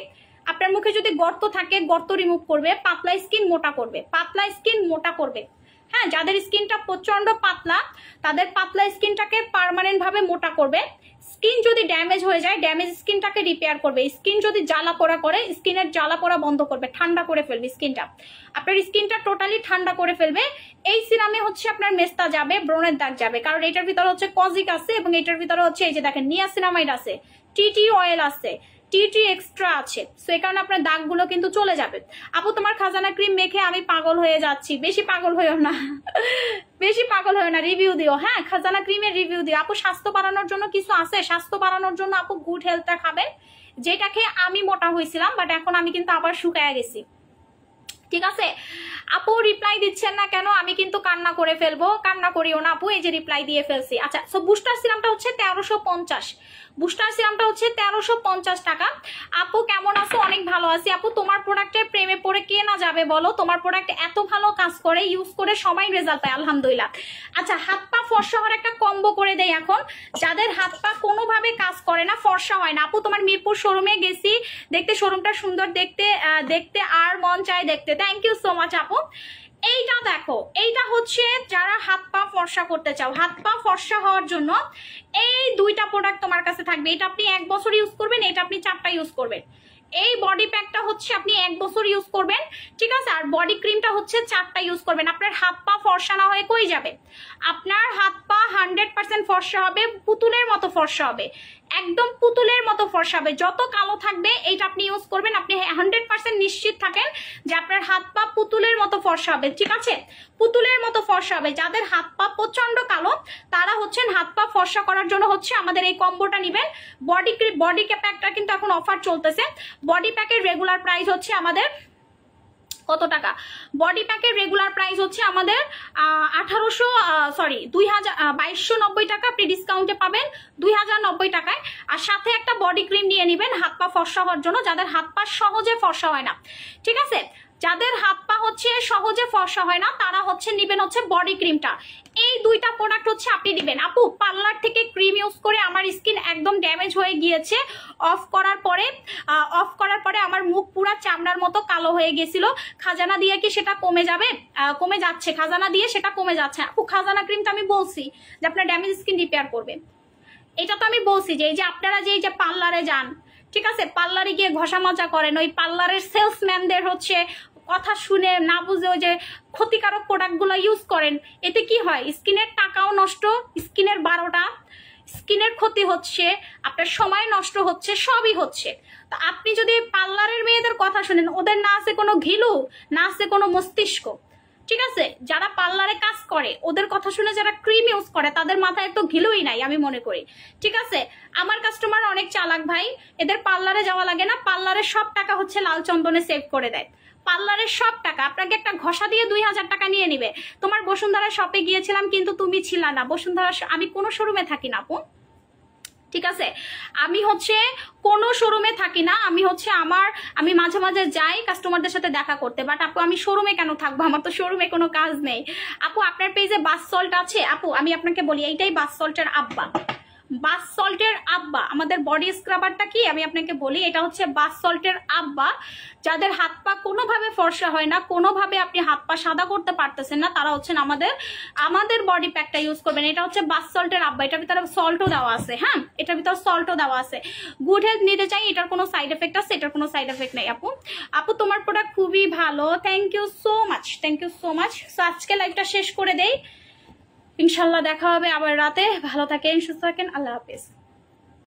আপনার মুখে যদি গর্ত থাকে গর্ত রিমুভ করবে, পাতলা স্কিন মোটা করবে, পাতলা স্কিন মোটা করবে। হ্যাঁ, যাদের স্কিনটা প্রচন্ড পাতলা তাদের পাতলা স্কিনটাকে পার্মানেন্ট ভাবে মোটা করবে। স্কিন যদি ড্যামেজ হয়ে যায় ড্যামেজ স্কিনটাকে রিপেয়ার করবে। স্কিন যদি জ্বালা পোড়া করে স্কিনের জ্বালা পোড়া বন্ধ করবে, ঠান্ডা করে ফেলবে স্কিনটা, আপনার স্কিনটা টোটালি ঠান্ডা করে ফেলবে। এই সিরামে হচ্ছে আপনার মেস্তা যাবে, ব্রণের দাগ যাবে, কারণ এটার ভিতরে হচ্ছে কজিক আছে এবং এটার ভিতরে হচ্ছে এই যে দেখেন নিয়াসিনামাইড আছে, টিটি অয়েল আছে, টিটি এক্সট্রা আছে। সো এই কারণে আপনার দাগগুলো কিন্তু চলে যাবে। আপু তোমার খাজানা ক্রিম মেখে আমি পাগল হয়ে যাচ্ছি। বেশি পাগল হয়েও না, বেশি পাগল হয়েও না, রিভিউ দিও। হ্যাঁ, খাজানা ক্রিমের রিভিউ দিও। আপু স্বাস্থ্য বাড়ানোর জন্য কিছু আছে, স্বাস্থ্য বাড়ানোর জন্য আপু গুড হেলথটা খাবেন, যেটা খেয়ে আমি মোটা হয়েছিলাম, বাট এখন আমি কিন্তু আবার শুকায় গেছি। ঠিক আছে আপু, রিপ্লাই দিচ্ছেন না কেন? আমি কিন্তু কান্না করে ফেলবো। কান্না করিও না আপু, এই যে রিপ্লাই দিয়ে ফেলছি। আচ্ছা, সো বুস্টার সিরামটা হচ্ছে 1350, বুস্টার সিরামটা হচ্ছে 1350 টাকা। আপু কেমন আছো? অনেক ভালো আছি আপু। তোমার প্রোডাক্টের প্রেমে পড়ে কে না যাবে বলো? তোমার প্রোডাক্ট এত ভালো কাজ করে, ইউজ করে সবাই রেজাল্ট পায় আলহামদুলিল্লাহ। আচ্ছা, হাত পা ফর্সা হওয়ার একটা কম্বো করে দেই এখন। যাদের হাত পা কোনোভাবে কাজ করে না, ফর্সা হয় না, আপু তোমার মিরপুর শোরুমে গেছি দেখতে, শোরুমটা সুন্দর দেখতে আর মন চায় দেখতে। থ্যাংক ইউ সো মাচ আপু। এইটা দেখো, এইটা হচ্ছে যারা হাত পা ফর্সা করতে চাও, হাত পা ফর্সা হওয়ার জন্য এই দুইটা প্রোডাক্ট তোমার কাছে থাকবে। এটা আপনি 1 বছর ইউজ করবেন, এটা আপনি 4টা ইউজ করবেন। এই বডি প্যাকটা হচ্ছে আপনি 1 বছর ইউজ করবেন, ঠিক আছে? আর বডি ক্রিমটা হচ্ছে 4টা ইউজ করবেন। আপনার হাত পা ফর্সা না হয়ে কই যাবে? আপনার হাত পা 100% ফর্সা হবে, পুতুলের মতো ফর্সা হবে, একদম পুতুলের মতো ফর্সা হবে। যত কালো থাকবে এইটা আপনি ইউজ করবেন, আপনি 100% নিশ্চিত থাকেন যে আপনার হাত পা পুতুলের মতো ফর্সা হবে, ঠিক আছে? পুতুলের মতো ফর্সা হবে। যাদের হাত পা প্রচন্ড কালো তারা হচ্ছেন হাত পা ফর্সা করার জন্য হচ্ছে আমাদের এই কম্বোটা নিবেন। বডি প্যাকটা কিন্তু এখন অফার চলতেছে। বডি প্যাকের রেগুলার প্রাইস হচ্ছে আমাদের কত টাকা? বডি প্যাকের রেগুলার প্রাইস হচ্ছে আমাদের 2290 টাকা। আপনি ডিসকাউন্টে পাবেন 2090 টাকায়। আর সাথে একটা বডি ক্রিম নিয়ে নেবেন হাত পা ফর্সা হওয়ার জন্য, যাদের হাত পা সহজে ফর্সা হয় না, ঠিক আছে? যাদের হাত পা হচ্ছে সহজে ফর্সা হয় না তারা হচ্ছে নিবেন হচ্ছে বডি ক্রিমটা। এই দুইটা প্রোডাক্ট হচ্ছে আপনি দিবেন। আপু পার্লার থেকে ক্রিম ইউজ করে আমার স্কিন একদম ড্যামেজ হয়ে গিয়েছে। অফ করার পরে আমার মুখ পুরো চামড়ার মতো কালো হয়ে গেছিল। খাজানা দিয়ে কি সেটা কমে যাবে? কমে যাচ্ছে, খাজানা দিয়ে সেটা কমে যাচ্ছে। আপু খাজানা ক্রিমটা আমি বলছি যে আপনার ড্যামেজ স্কিন রিপেয়ার করবে, এটা তো আমি বলছি যে এই যে আপনারা যে এই যে পার্লারে যান, ঠিক আছে, পার্লারে গিয়ে ঘষা মাজা করেন, ওই পার্লারের সেলসম্যানদের হচ্ছে কথা শুনে না বুঝে ওই যে ক্ষতিকারক প্রোডাক্টগুলো ইউজ করেন, এতে কি হয়? স্কিনের টাকাও নষ্ট, স্কিনের 12টা, স্কিনের ক্ষতি হচ্ছে, আপনার সময় নষ্ট হচ্ছে, সবই হচ্ছে। তো আপনি যদি পার্লারের মেয়েদের কথা শুনেন, ওদের না আছে কোনো ঘিলু, না আছে কোনো মস্তিষ্ক, ঠিক আছে? যারা পার্লারে কাজ করে ওদের কথা শুনে যারা ক্রিম ইউজ করে তাদের মাথায় তো ঘিলুই নাই আমি মনে করি, ঠিক আছে? আমার কাস্টমার অনেক চালাক ভাই, এদের পার্লারে যাওয়া লাগে না, পার্লারের সব টাকা হচ্ছে লাল চন্দনে সেভ করে দেয়। পার্লারের সব টাকা, আপনাকে একটা ঘষা দিয়ে 2000 টাকা নিয়ে নিবে। তোমার বসুন্ধরা শপে গিয়েছিলাম কিন্তু তুমি ছিলা না। বসুন্ধরা আমি কোনো শোরুমে থাকি না আপু, ঠিক আছে? আমি হচ্ছে কোনো শোরুমে থাকি না, আমি মাঝে মাঝে যাই কাস্টমারদের সাথে দেখা করতে। বাট আপু আমি শোরুমে কেন থাকবো? আমার তো শোরুমে কোনো কাজ নেই। আপু আপনার পেজে বাস সল্ট আছে? আপু আমি আপনাকে বলি, এইটাই বাস সল্টের আব্বা। বাস সল্টের আব্বা আমাদের বডি স্ক্রাবারটা কি আমি আপনাকে বলি, এটা হচ্ছে বাস সল্টের আব্বা। যাদের হাত পা কোনোভাবে ফর্সা হয় না, কোনোভাবে আপনি হাত পা সাদা করতে পারতেছেন না, তারা হচ্ছেন আমাদের বডি প্যাকটা ইউজ করবেন। এটা হচ্ছে বাস সল্টের আব্বা, এটার ভিতরে সল্টও দেওয়া আছে, হ্যাঁ এটার ভিতরে সল্টও দেওয়া আছে। গুড হেলথ নিতে চাই, এটার কোনো সাইড এফেক্ট আছে? এটার কোনো সাইড এফেক্ট নেই আপু তোমার প্রোডাক্ট খুবই ভালো, thank you so much, thank you so much. So আজকে লাইভটা শেষ করে দেই, ইনশাল্লাহ দেখা হবে আবার রাতে। ভালো থাকেন, সুস্থ থাকেন, আল্লাহ হাফেজ।